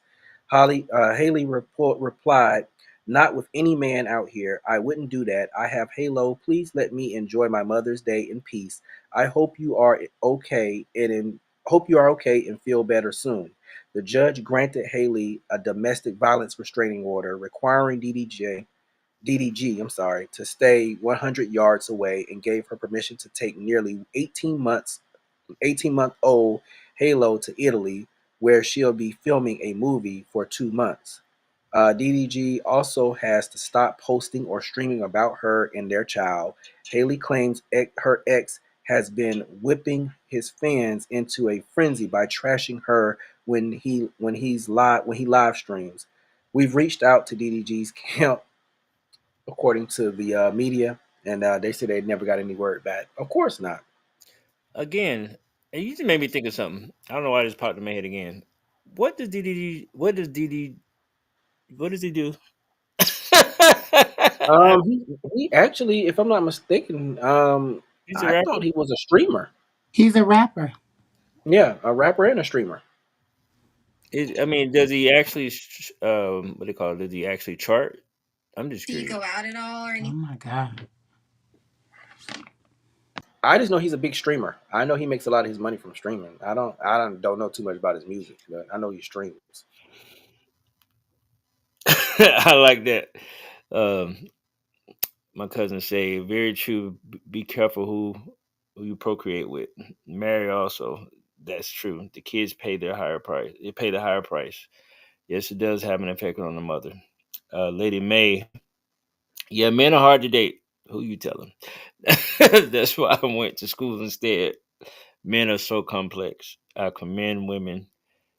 Haley replied, "Not with any man out here. I wouldn't do that. I have Halo. Please let me enjoy my Mother's Day in peace. I hope you are okay hope you are okay and feel better soon." The judge granted Haley a domestic violence restraining order requiring DDG, to stay 100 yards away and gave her permission to take nearly 18-month-old Halo to Italy, where she'll be filming a movie for 2 months. DDG also has to stop posting or streaming about her and their child. Haley claims her ex has been whipping his fans into a frenzy by trashing her when he live streams. We've reached out to DDG's camp, according to the media, and they said they never got any word back. Of course not. Again, and you just made me think of something. I don't know why this popped in my head again. What does DDD? What does DD? What does he do? He actually, if I'm not mistaken, He's a I rapper. thought he was a streamer. He's a rapper. Yeah, a rapper and a streamer. I mean, does he actually? What do they call it? Does he actually chart? I'm just Do you curious. go out at all or anything? Oh my god. I just know he's a big streamer. I know he makes a lot of his money from streaming. I don't know too much about his music, but I know he streams. I like that. Um, my cousin say, very true. Be careful who you procreate with. Marry also. That's true. The kids pay their higher price. They pay the higher price. Yes, it does have an effect on the mother. Lady May, yeah, men are hard to date. Who you telling? That's why I went to school instead. Men are so complex. I commend women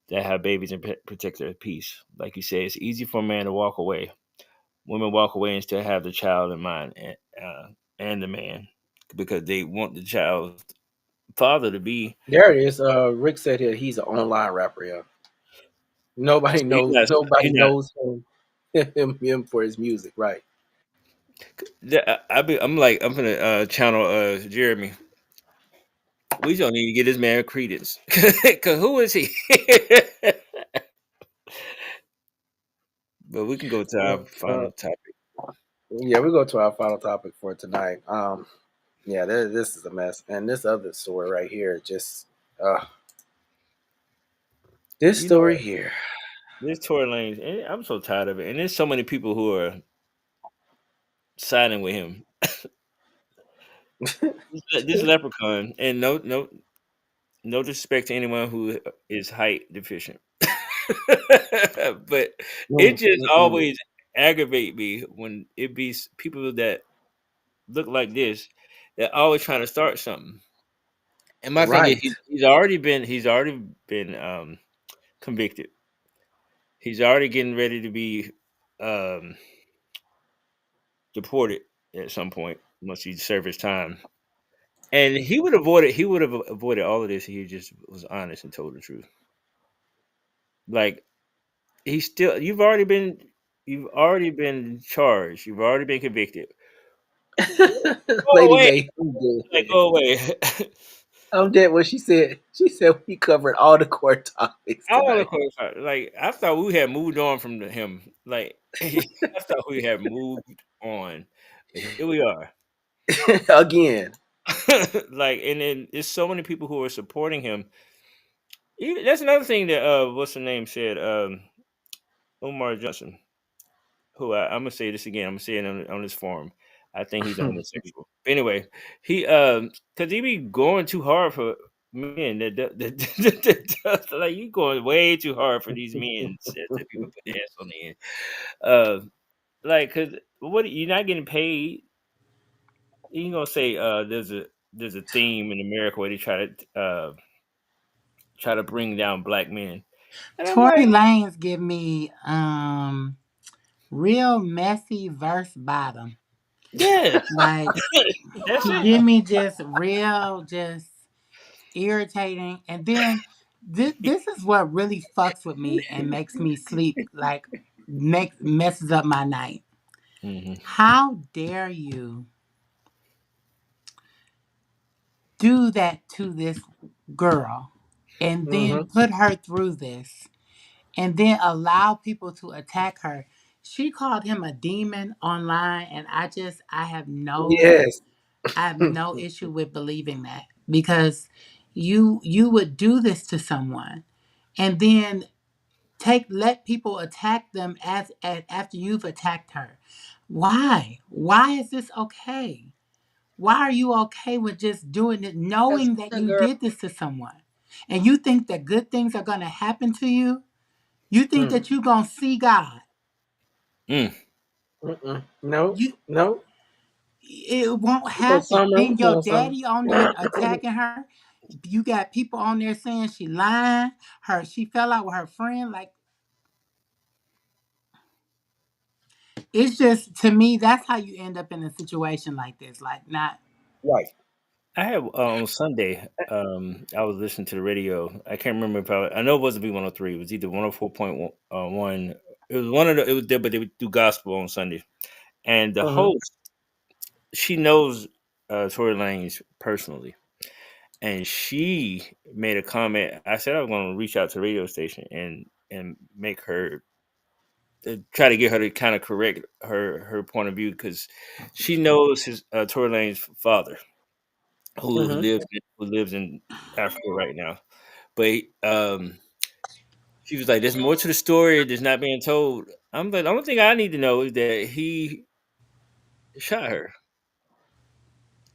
that have babies and protect their peace. Like you say, it's easy for a man to walk away. Women walk away and still have the child in mind and the man because they want the child's father to be. There it is. Rick said here he's an online rapper. Yeah, nobody So he's knows. not. Nobody He's not. knows him for his music, right? I'm gonna channel Jeremy. We don't need to get this man credence. Cause who is he? But we can go to Yeah. our final topic. Yeah, we go to our final topic for tonight. Yeah, this is a mess, and this other story right here, just uh, this You know story what? here. This Tory Lanez, and I'm so tired of it. And there's so many people who are siding with him. This leprechaun, and no disrespect to anyone who is height deficient, but it Mm, just mm, mm. always aggravate me when it be people that look like this that always trying to start something. And my thing is, Right. he's already been convicted. He's already getting ready to be um, deported at some point once he served his time. And he would have avoided all of this if he just was honest and told the truth. Like he's still. You've already been charged. You've already been convicted. Go Lady away. May, I'm Like dead. go away. I'm dead. What she said? She said we covered all the court topics I want to tonight. clarify. Like I thought we had moved on from him. Like I thought we had moved on. But here we are. Again. Like, and then there's so many people who are supporting him. That's another thing that what's the name said? Umar Johnson. Who I'm gonna say this again. I'm gonna say it on this forum. I think he's a homosexual. Anyway, he because he be going too hard for men. Like you going way too hard for these men that people put their hands on the end. Like because what you're not getting paid. You ain't gonna say there's a theme in America where they try to bring down black men, and I'm Tory like, Lanez give me real messy verse bottom. yes, Like that's he it. give me just real, just irritating. And then this is what really fucks with me and makes me sleep. Like messes up my night. Hmm. How dare you do that to this girl and then Hmm. put her through this and then allow people to attack her? She called him a demon online, and Yes. I have no issue with believing that, because you would do this to someone and then take let people attack them as after you've attacked her. Why is this okay? Why are you okay with just doing it, That's knowing that a you girl. did this to someone, and you think that good things are going to happen to you? You think Mm. that you're going to see God? Mm. Mm-mm. No. You No. It won't Come on, happen. Summer. Then Come your on, Summer. daddy on there attacking her. You got people on there saying she lying. She fell out with her friend. Like, it's just, to me, that's how you end up in a situation like this. Like, not. Right. I had on Sunday. I was listening to the radio. I can't remember if I know it wasn't B 103. It was either 104.1. It was one of the. It was there, but they would do gospel on Sunday. And the Hmm. host, she knows Tory Lanez personally, and she made a comment. I said I was going to reach out to the radio station and make her try to get her to kind of correct her point of view, because she knows his Tory Lanez's father, who Hmm. lives in Africa right now. But she was like, "There's more to the story that's not being told." I'm like, the only thing I need to know is that he shot her.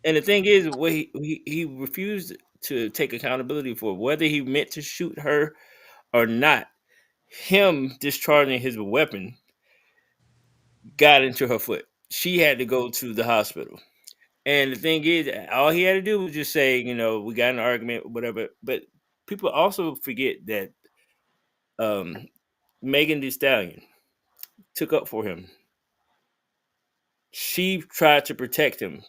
And the thing is, what he refused to take accountability for whether he meant to shoot her or not. Him discharging his weapon got into her foot. She had to go to the hospital. And the thing is, all he had to do was just say, we got in an argument, whatever. But people also forget that um, Megan Thee Stallion took up for him. She tried to protect him,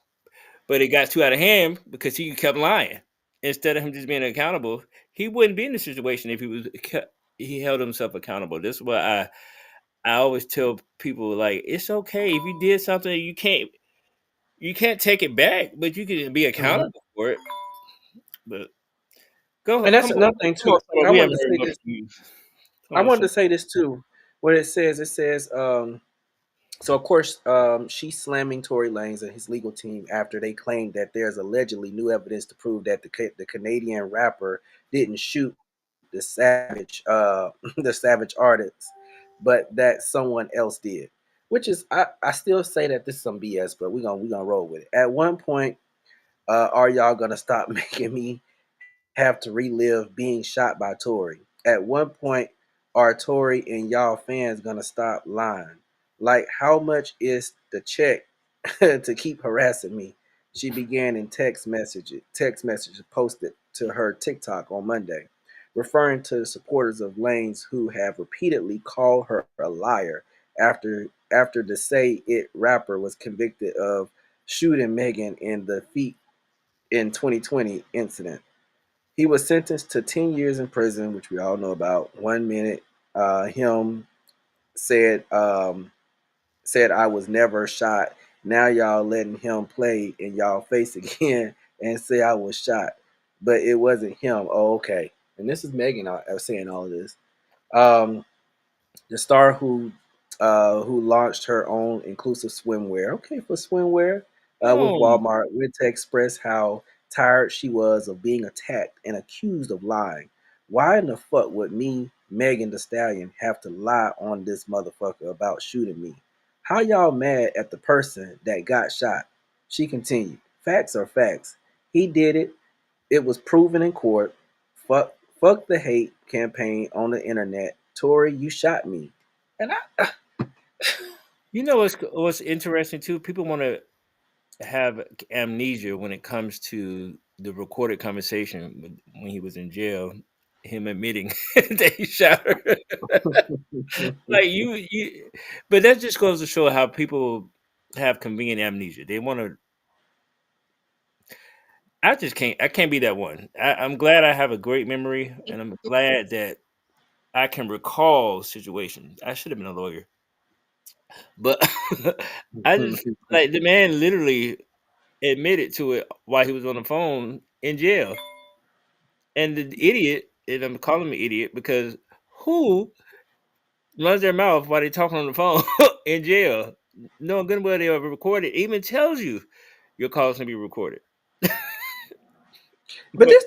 but it got too out of hand because he kept lying. Instead of him just being accountable, he wouldn't be in the situation if he held himself accountable. This is what I always tell people: like, it's okay if you did something, you can't take it back, but you can be Hmm. accountable for it. But go, And that's come on, another thing come on, too. come on. I We wanted haven't to heard say much this. from you. Come I on, wanted sir. to say this too. What it says, so of course, she's slamming Tory Lanez and his legal team after they claimed that there's allegedly new evidence to prove that the Canadian rapper didn't shoot the Savage, the Savage artist, but that someone else did. Which is, I still say that this is some BS, but we gonna roll with it. At one point, are y'all gonna stop making me have to relive being shot by Tory? At one point, are Tory and y'all fans gonna stop lying? Like, how much is the check to keep harassing me? She began in text messages posted to her TikTok on Monday, referring to the supporters of Lane's who have repeatedly called her a liar after the Say It rapper was convicted of shooting Megan in the feet in 2020 incident. He was sentenced to 10 years in prison, which we all know about. 1 minute, him. said said I was never shot. Now y'all letting him play in y'all face again and say I was shot, but it wasn't him. Oh, okay. And this is Megan saying all of this. Um, the star who launched her own inclusive swimwear. Okay, for swimwear with Oh, Walmart, went to express how tired she was of being attacked and accused of lying. Why in the fuck would me, Megan the Stallion, have to lie on this motherfucker about shooting me? How y'all mad at the person that got shot? She continued. Facts are facts. He did it. It was proven in court. Fuck the hate campaign on the internet. Tory, you shot me. And I you know what's interesting too? People want to have amnesia when it comes to the recorded conversation when he was in jail. Him admitting that he shot her. Like but that just goes to show how people have convenient amnesia. They want to. I just can't. I can't be that one. I'm glad I have a great memory, and I'm glad that I can recall situations. I should have been a lawyer, but I just like the man literally admitted to it while he was on the phone in jail, and the idiot. And I'm calling him an idiot because who runs their mouth while they're talking on the phone in jail, knowing good and well they are recorded, even tells you your calls can be recorded. But But this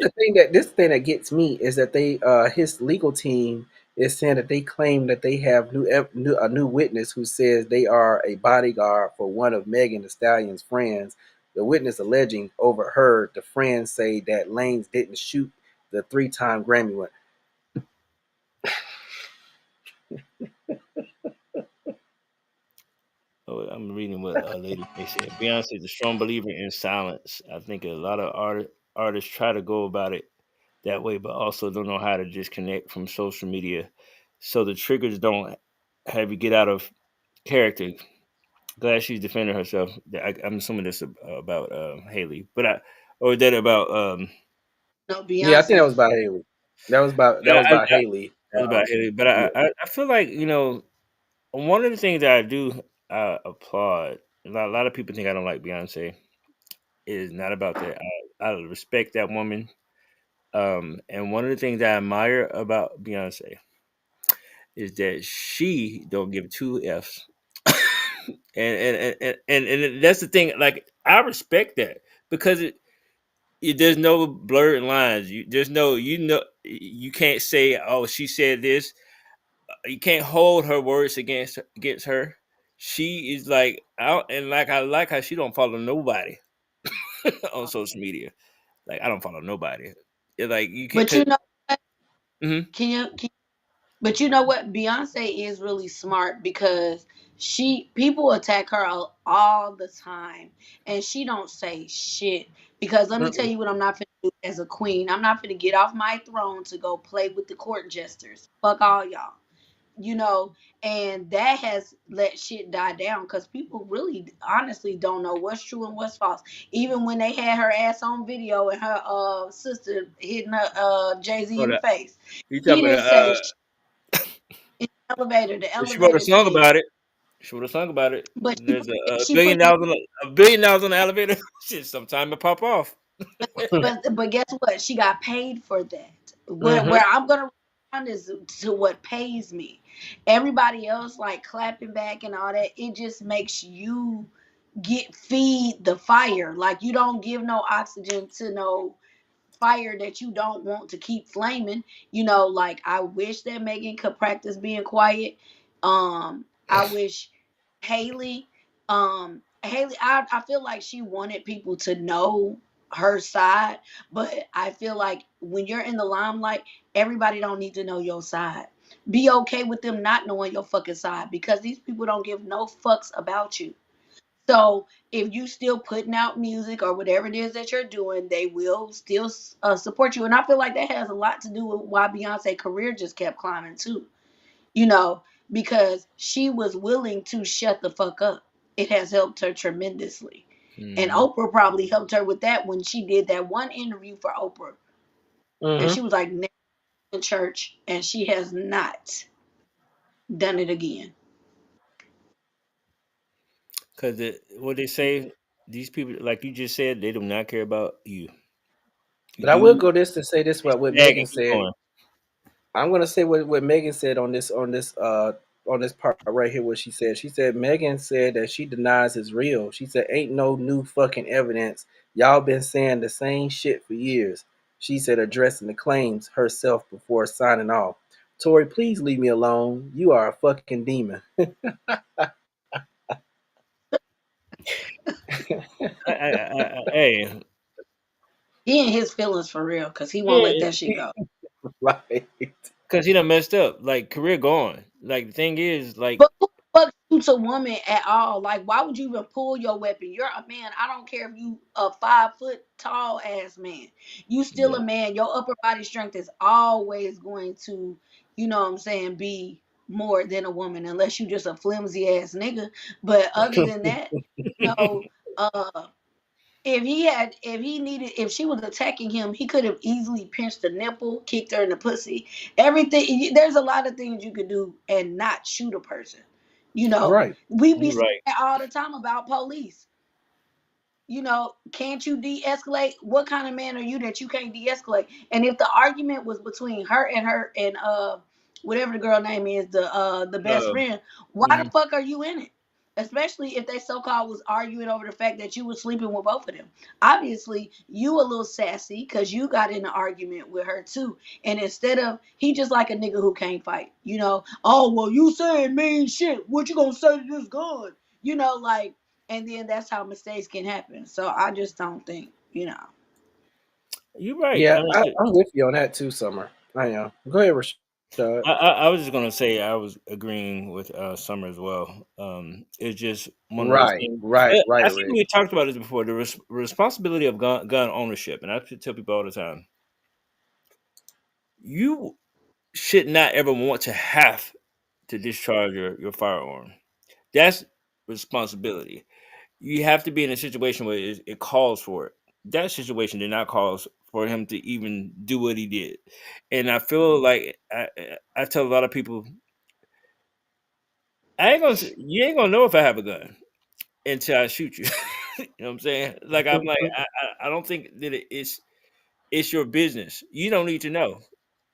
thing that gets me is that they his legal team is saying that they claim that they have a new witness who says they are a bodyguard for one of Megan Thee Stallion's friends. The witness alleging overheard the friends say that Lanez didn't shoot the three-time Grammy winner. oh, I'm reading what Lady K said. Beyonce is a strong believer in silence. I think a lot of artists try to go about it that way, but also don't know how to disconnect from social media, so the triggers don't have you get out of character. Glad she's defending herself. I'm assuming this about Haley, but or that about No, Yeah, I think that Beyonce. was about Haley. but that was about Haley. that was about Haley. But Yeah. I feel like one of the things that I do applaud. A lot of people think I don't like Beyonce. It is not about that. I respect that woman. And one of the things I admire about Beyonce is that she don't give two f's. And that's the thing. Like I respect that because there's no blurred lines. There's no you can't say oh she said this. You can't hold her words against her. She is like out and like I like how she don't follow nobody on social media. Like I don't follow nobody. Like you can't. But you know what? Mhm. Can but you know what? Beyonce is really smart because she people attack her all the time and she don't say shit. Because let me tell Mm-mm. you what I'm not finna do as a queen. I'm not finna get off my throne to go play with the court jesters. Fuck all y'all. You know, and that has let shit die down because people really honestly don't know what's true and what's false. Even when they had her ass on video and her sister hitting her Jay-Z Oh, in the face, you she talking didn't about? say shit in the She wrote a elevator song thing. about it. She wrote a song about it. But she There's put a she billion put it, dollars on $1 billion on the elevator. Shit, sometime it pop off. but guess what? She got paid for that. Mm-hmm. Where I'm gonna respond is to what pays me. Everybody else like clapping back and all that. It just makes you get feed the fire. Like you don't give no oxygen to no fire that you don't want to keep flaming. You know, like I wish that Megan could practice being quiet. I wish Haley, Haley, I feel like she wanted people to know her side, but I feel like when you're in the limelight, everybody don't need to know your side. Be okay with them not knowing your fucking side because these people don't give no fucks about you. So if you still putting out music or whatever it is that you're doing, they will still support you. And I feel like that has a lot to do with why Beyonce career just kept climbing too. You know, because she was willing to shut the fuck up. It has helped her tremendously. And Hmm. Oprah probably helped her with that when she did that one interview for Oprah. And she was like, "Never in church," and she has not done it again. Because what they say, these people, like you just said, they do not care about you. But I will You go this to say this what tag Megan and keep said. going. I'm gonna say what Megan said on this part right here. What she said Megan said that she denies it's real. She said ain't no new fucking evidence. Y'all been saying the same shit for years. She said addressing the claims herself before signing off. Tory, please leave me alone. You are a fucking demon. Hey, He in his feelings for real, cause he won't let yeah, that shit go. Right. because he done messed up. Like career gone. Like the thing is, like But who the fuck shoots a woman at all? Like, why would you even pull your weapon? You're a man. I don't care if you a 5 foot tall ass man. You still yeah. a man. Your upper body strength is always going to, you know what I'm saying, be more than a woman, unless you just a flimsy ass nigga. But other than that, you know, uh if she was attacking him, he could have easily pinched the nipple, kicked her in the pussy. Everything, there's a lot of things you could do and not shoot a person. You know, Right. we be You're saying right. that all the time about police. You know, can't you de-escalate? What kind of man are you that you can't de-escalate? And if the argument was between her and whatever the girl name is, the best Um, friend, why the mhm. fuck are you in it? Especially if they so-called was arguing over the fact that you was sleeping with both of them. Obviously you a little sassy because you got in an argument with her too. And instead of, he just like a nigga who can't fight, you know. Oh well, you saying mean shit, what you gonna say to this gun, you know, like. And then that's how mistakes can happen. So I just don't think, you know. You're right. Yeah, I'm with you on that too, Summer. I am. Go ahead, Rashad. I was just gonna say I was agreeing with Summer as well. It's just one of those Right, things. right, I right, think Rick. we talked about this before. The responsibility of gun ownership, and I tell people all the time, you should not ever want to have to discharge your firearm. That's responsibility. You have to be in a situation where it calls for it. That situation did not call for him to even do what he did, and I feel like I tell a lot of people, you ain't gonna know if I have a gun until I shoot you. You know what I'm saying? Like I'm like I don't think that it's your business. You don't need to know.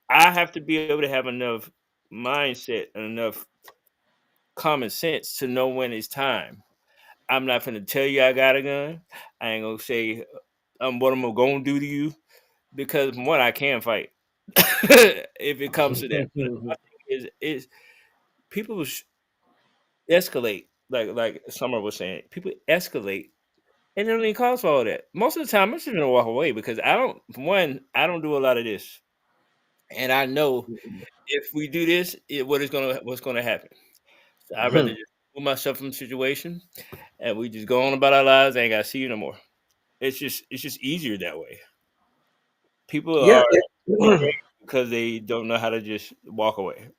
I have to be able to have enough mindset and enough common sense to know when it's time. I'm not gonna tell you I got a gun. I ain't gonna say what I'm gonna do to you because one, I can fight if it comes to that. But my thing is people escalate like Summer was saying. People escalate and it don't even cause for all that. Most of the time, I'm just gonna walk away because I don't. For one, I don't do a lot of this, and I know if we do this, what's gonna happen. So I'd rather just put myself in a situation and we just go on about our lives. I ain't gotta see you no more. It's just easier that way. People Yeah, are it, afraid because they don't know how to just walk away.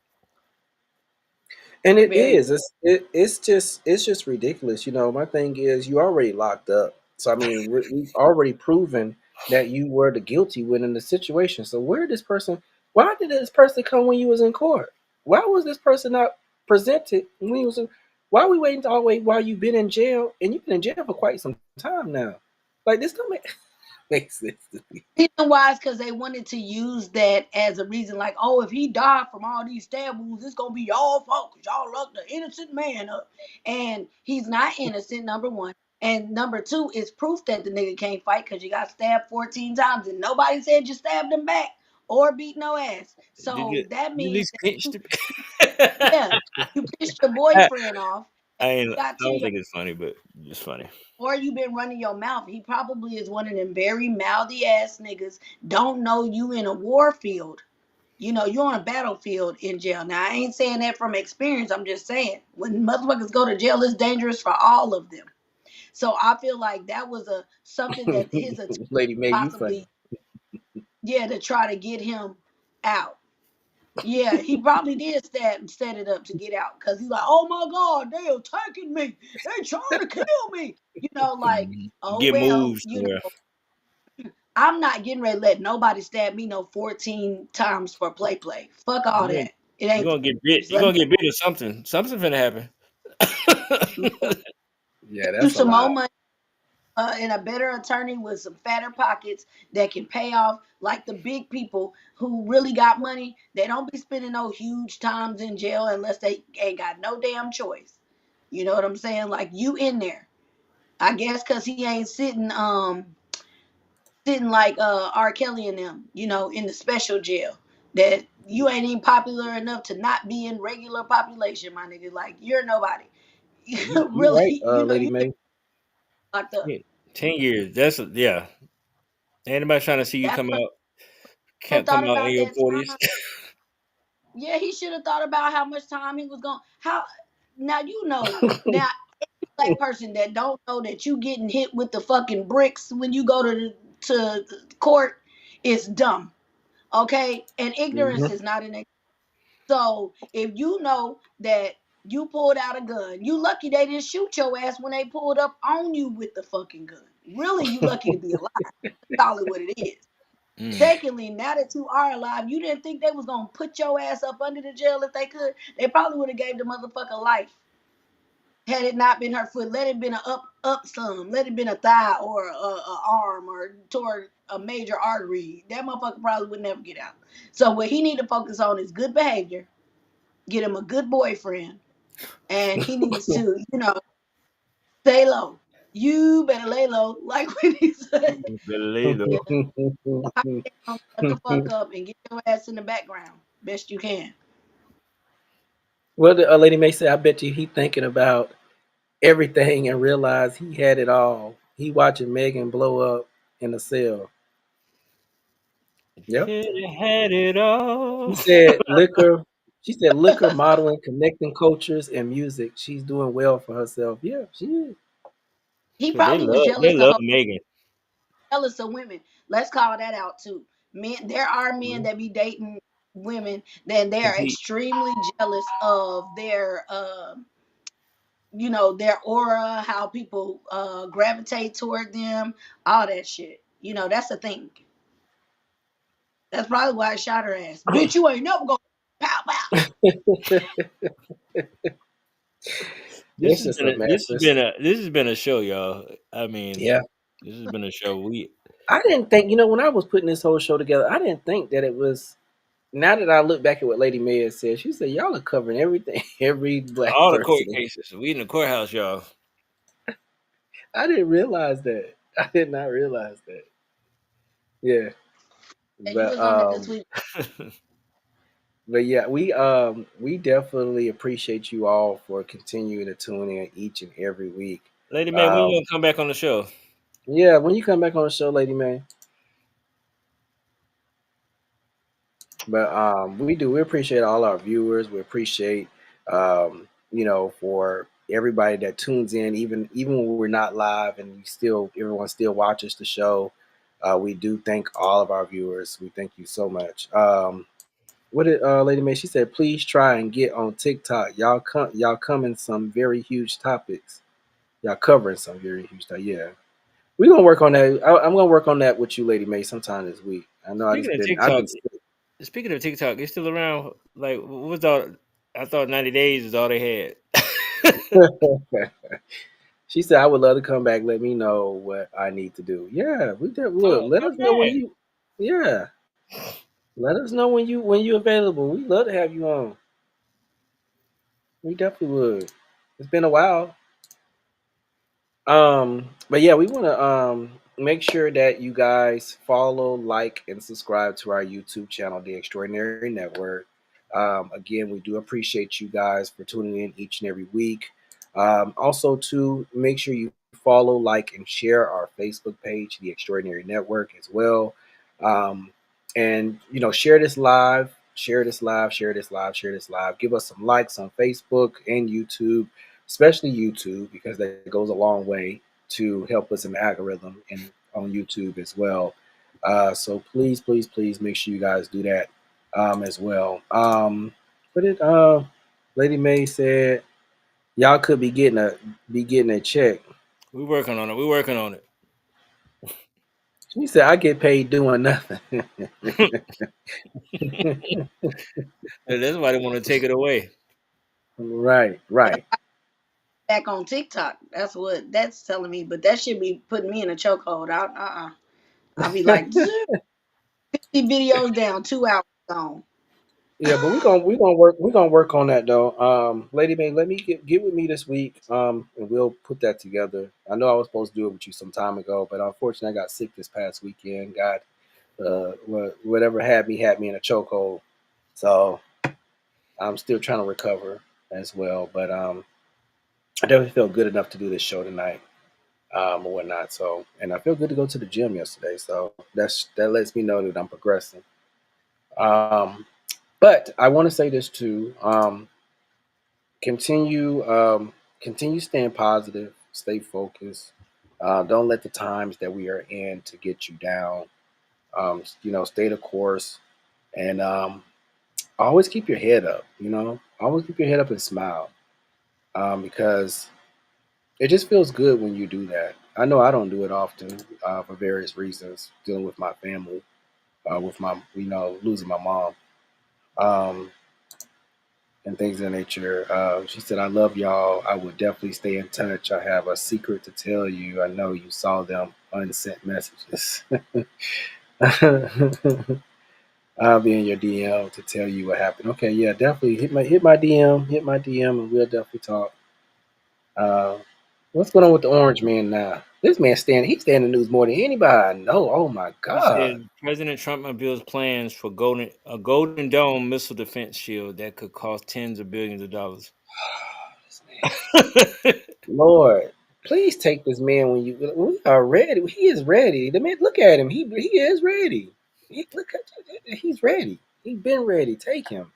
and it Very is. It's just ridiculous. You know, my thing is you already locked up. So I mean, we've already proven that you were the guilty one in the situation. So where this person? Why did this person come when you was in court? Why was this person not presented when you was in? Why are we waiting all the way while you've been in jail and you've been in jail for quite some time now? Like this don't make sense to me. reason why is because they wanted to use that as a reason, like, oh, if he died from all these stab wounds, it's gonna be y'all fault because y'all locked the innocent man up. And he's not innocent, number one. And number two is proof that the nigga can't fight because you got stabbed 14 times and nobody said you stabbed him back or beat no ass. Did So you that at means least that pinch you, the? yeah, you pissed your I, boyfriend off and I got to don't your, think it's funny, but it's funny. or you been running your mouth. He probably is one of them very mouthy ass niggas. Don't know you in a war field. You know, you're on a battlefield in jail. Now, I ain't saying that from experience. I'm just saying when motherfuckers go to jail, it's dangerous for all of them. So I feel like that was a something that his attorney Lady made you funny. possibly, yeah, to try to get him out. Yeah, he probably did set it up to get out because he's like, oh my God, they attacking me. They trying to kill me. You know, like, oh Get well, moved you somewhere. know, I'm not getting ready to let nobody stab me no 14 times for play. Fuck all You're gonna, that. It you're ain't gonna get bit. just You're let me gonna get bit or something. Something's gonna happen. yeah. Yeah, You that's a some more lot. money and a better attorney with some fatter pockets that can pay off like the big people who really got money. They don't be spending no huge times in jail unless they ain't got no damn choice. You know what I'm saying? Like you in there. I guess cause he ain't sitting like R. Kelly and them, in the special jail. That you ain't even popular enough to not be in regular population, my nigga. Like you're nobody. You right, Really, Lady you May. locked up. Yeah, 10 years. That's yeah. Anybody trying to see you That come out man can't come thought out in about your that 40s. time. Yeah, he should have thought about how much time he was going. How now now black person that don't know that you getting hit with the fucking bricks when you go to court is dumb. Okay, and ignorance Hmm. is not an. So if you know that you pulled out a gun, you lucky they didn't shoot your ass when they pulled up on you with the fucking gun. Really, you lucky to be alive. Call it what it is. Mm. Secondly, now that you are alive, you didn't think they was gonna put your ass up under the jail if they could. They probably would have gave the motherfucker life had it not been her foot. Let it been a up some. Let it been a thigh or a arm or toward a major artery. That motherfucker probably would never get out. So what he need to focus on is good behavior. Get him a good boyfriend, and he needs to, stay low. You better lay low, like when he said. Belito. Pipe down, shut the fuck up, and get your ass in the background best you can. Well, the Lady May said, I bet you he thinking about everything and realized he had it all. He watching Megan blow up in the cell. Yep. Could have had it She all. said liquor. She said liquor, modeling, connecting cultures, and music. She's doing well for herself. Yeah, she is. He They probably was love they jealous of love her, Megan. jealous of women. Let's call that out too. Men, there are men Mhm. that be dating women, then they are Compete. extremely jealous of their, their aura, how people gravitate toward them, all that shit. That's the thing. That's probably why I shot her ass. Bitch, you ain't never gonna pow pow. This It's has just been a a this has mess. been a this has been a show, y'all. I mean, Yeah. this has been a show. We I didn't think, when I was putting this whole show together, I didn't think that it was. Now that I look back at what Lady May had said, she said, y'all are covering everything, every black all the court person. cases. We in the courthouse, y'all. I didn't realize that. I did not realize that. Yeah. And you But was on it this week. yeah, we definitely appreciate you all for continuing to tune in each and every week. Lady man, when you Um, gonna come back on the show? yeah, when you come back on the show, Lady May. But we appreciate all our viewers. We appreciate for everybody that tunes in, even when we're not live and everyone still watches the show. We do thank all of our viewers. We thank you so much. What did Lady May? She said, please try and get on TikTok. Y'all coming some very huge topics. Y'all covering some very huge topics. Yeah, we're gonna work on that. I'm gonna work on that with you, Lady May, sometime this week. I know Speaking of I've TikTok, been sick. it's still around. Like, what was all? I thought 90 days is all they had. She said, I would love to come back. Let me know what I need to do. Yeah, look. Let Come us know when back. you. Yeah, let us know when you available. We love to have you on. We definitely would. It's been a while. But yeah, we want to make sure that you guys follow, like, and subscribe to our YouTube channel, The Extraordinary Network. Again, we do appreciate you guys for tuning in each and every week. Also, to make sure you follow, like, and share our Facebook page, The Extraordinary Network, as well. Um, and share this live, share this live, share this live, share this live. Give us some likes on Facebook and YouTube, especially YouTube, because that goes a long way to help us in the algorithm and on YouTube as well. So please, please, please make sure you guys do that as well. But Lady May said y'all could be getting a check. We working on it. We working on She said I get paid doing nothing. it. That's why they want to take it away. Right, right. back on TikTok. That's what that's telling me. But that should be putting me in a chokehold. I'll be like 50 videos down, 2 hours gone. Yeah, but we're gonna work on that though. Lady May, let me get with me this week. And we'll put that together. I know I was supposed to do it with you some time ago, but unfortunately I got sick this past weekend. God, whatever had me in a chokehold. So I'm still trying to recover as well. But I definitely feel good enough to do this show tonight, or whatnot. So, and I feel good to go to the gym yesterday. So that lets me know that I'm progressing. Um, but I want to say this too. Continue continue staying positive, stay focused. Don't let the times that we are in to get you down. Stay the course, and always keep your head up. Always keep your head up and smile, because it just feels good when you do that. I know I don't do it often, for various reasons, dealing with my family, with my losing my mom. Um, and things of that nature. She said, I love y'all. I will definitely stay in touch. I have a secret to tell you. I know you saw them unsent messages. I'll be in your DM to tell you what happened. Okay, yeah, definitely hit my DM, and we'll definitely talk. Uh, what's going on with the Orange Man now? This man he's staying in the news more than anybody I know. Oh my He God. said President Trump unveils plans for a Golden Dome missile defense shield that could cost tens of billions of dollars. This man. Lord, please take this man we are ready. He is ready. The man, look at him. He is ready. He's ready. He's been ready. Take him.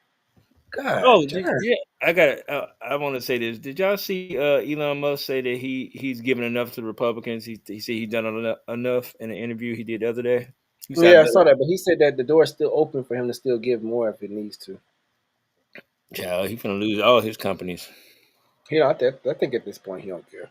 God, Oh, darn. yeah, I got it. I want to say this. Did y'all see Elon Musk say that he's given enough to the Republicans? He said he's done enough in an interview he did the other day. He said, Yeah, I saw that, but he said that the door is still open for him to still give more if it needs to. "Child, he's gonna lose all his companies." I think at this point he don't care.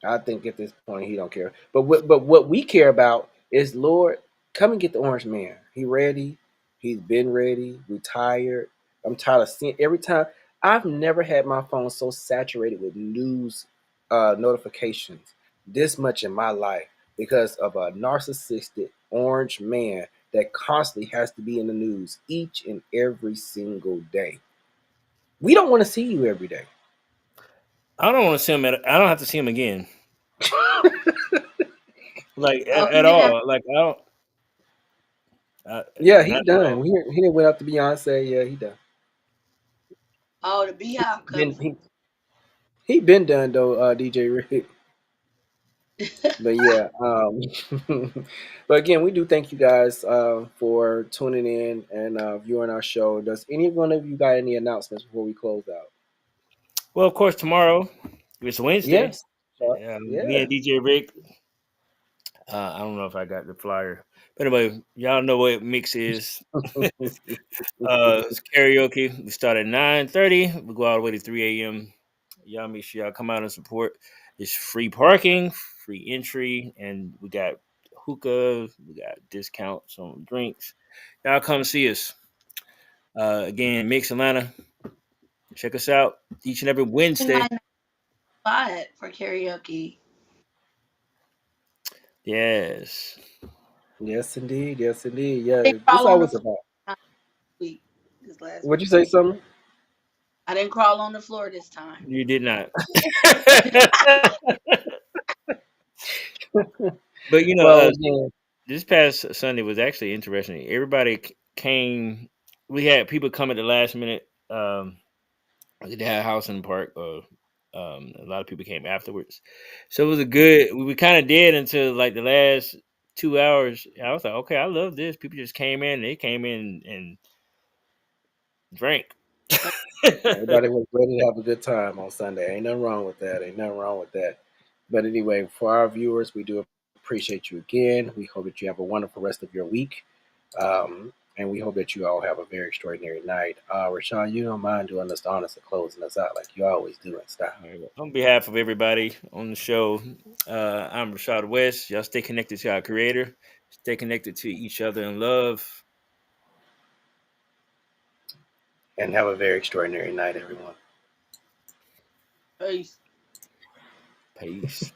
I think at this point he don't care. But what we care about is, Lord, come and get the orange man. He ready. He's been ready. We tired. I'm tired of seeing every time. I've never had my phone so saturated with news notifications this much in my life because of a narcissistic orange man that constantly has to be in the news each and every single day. We don't want to see you every day. I don't want to see him. I don't have to see him again, like Oh, he at didn't have. all. Like I don't. Yeah, he Not at done. all. He didn't went out to Beyonce. Yeah, he done. Oh, the Beehive Been coming. he been done though, DJ Rick. But yeah, but again, we do thank you guys for tuning in and viewing our show. Does any one of you got any announcements before we close out? Well, of course, tomorrow it's Wednesday. Yes. Me Yeah. and DJ Rick. I don't know if I got the flyer, but anyway, y'all know what mix is. It's karaoke. We start at 9:30. We go all the way to 3 a.m. Y'all make sure y'all come out and support. It's free parking, free entry, and we got hookah. We got discounts on drinks. Y'all come see us. Again, Mix Atlanta. Check us out each and every He Wednesday. might not buy it for karaoke. Yes. Yes, indeed. Yes, indeed. I Yeah, didn't it's crawl on the always floor about. this week. This last Would you week. say something? I didn't crawl on the floor this time. You did not. But Well, again, this past Sunday was actually interesting. Everybody came. We had people come at the last minute. They had a house in the park. A lot of people came afterwards, so it was a good. We were kind of dead until like the last 2 hours. I was like, okay, I love this. People just came in. They came in and drank. everybody was ready to have a good time on Sunday. Ain't nothing wrong with that. Ain't nothing wrong with that. But anyway, for our viewers, we do appreciate you again. We hope that you have a wonderful rest of your week. And we hope that you all have a very extraordinary night. Rachàd, you don't mind doing us the honors of closing us out like you always do and stuff. All right, well, on behalf of everybody on the show, I'm Rachàd West. Y'all stay connected to our creator. Stay connected to each other in love. And have a very extraordinary night, everyone. Peace. Peace.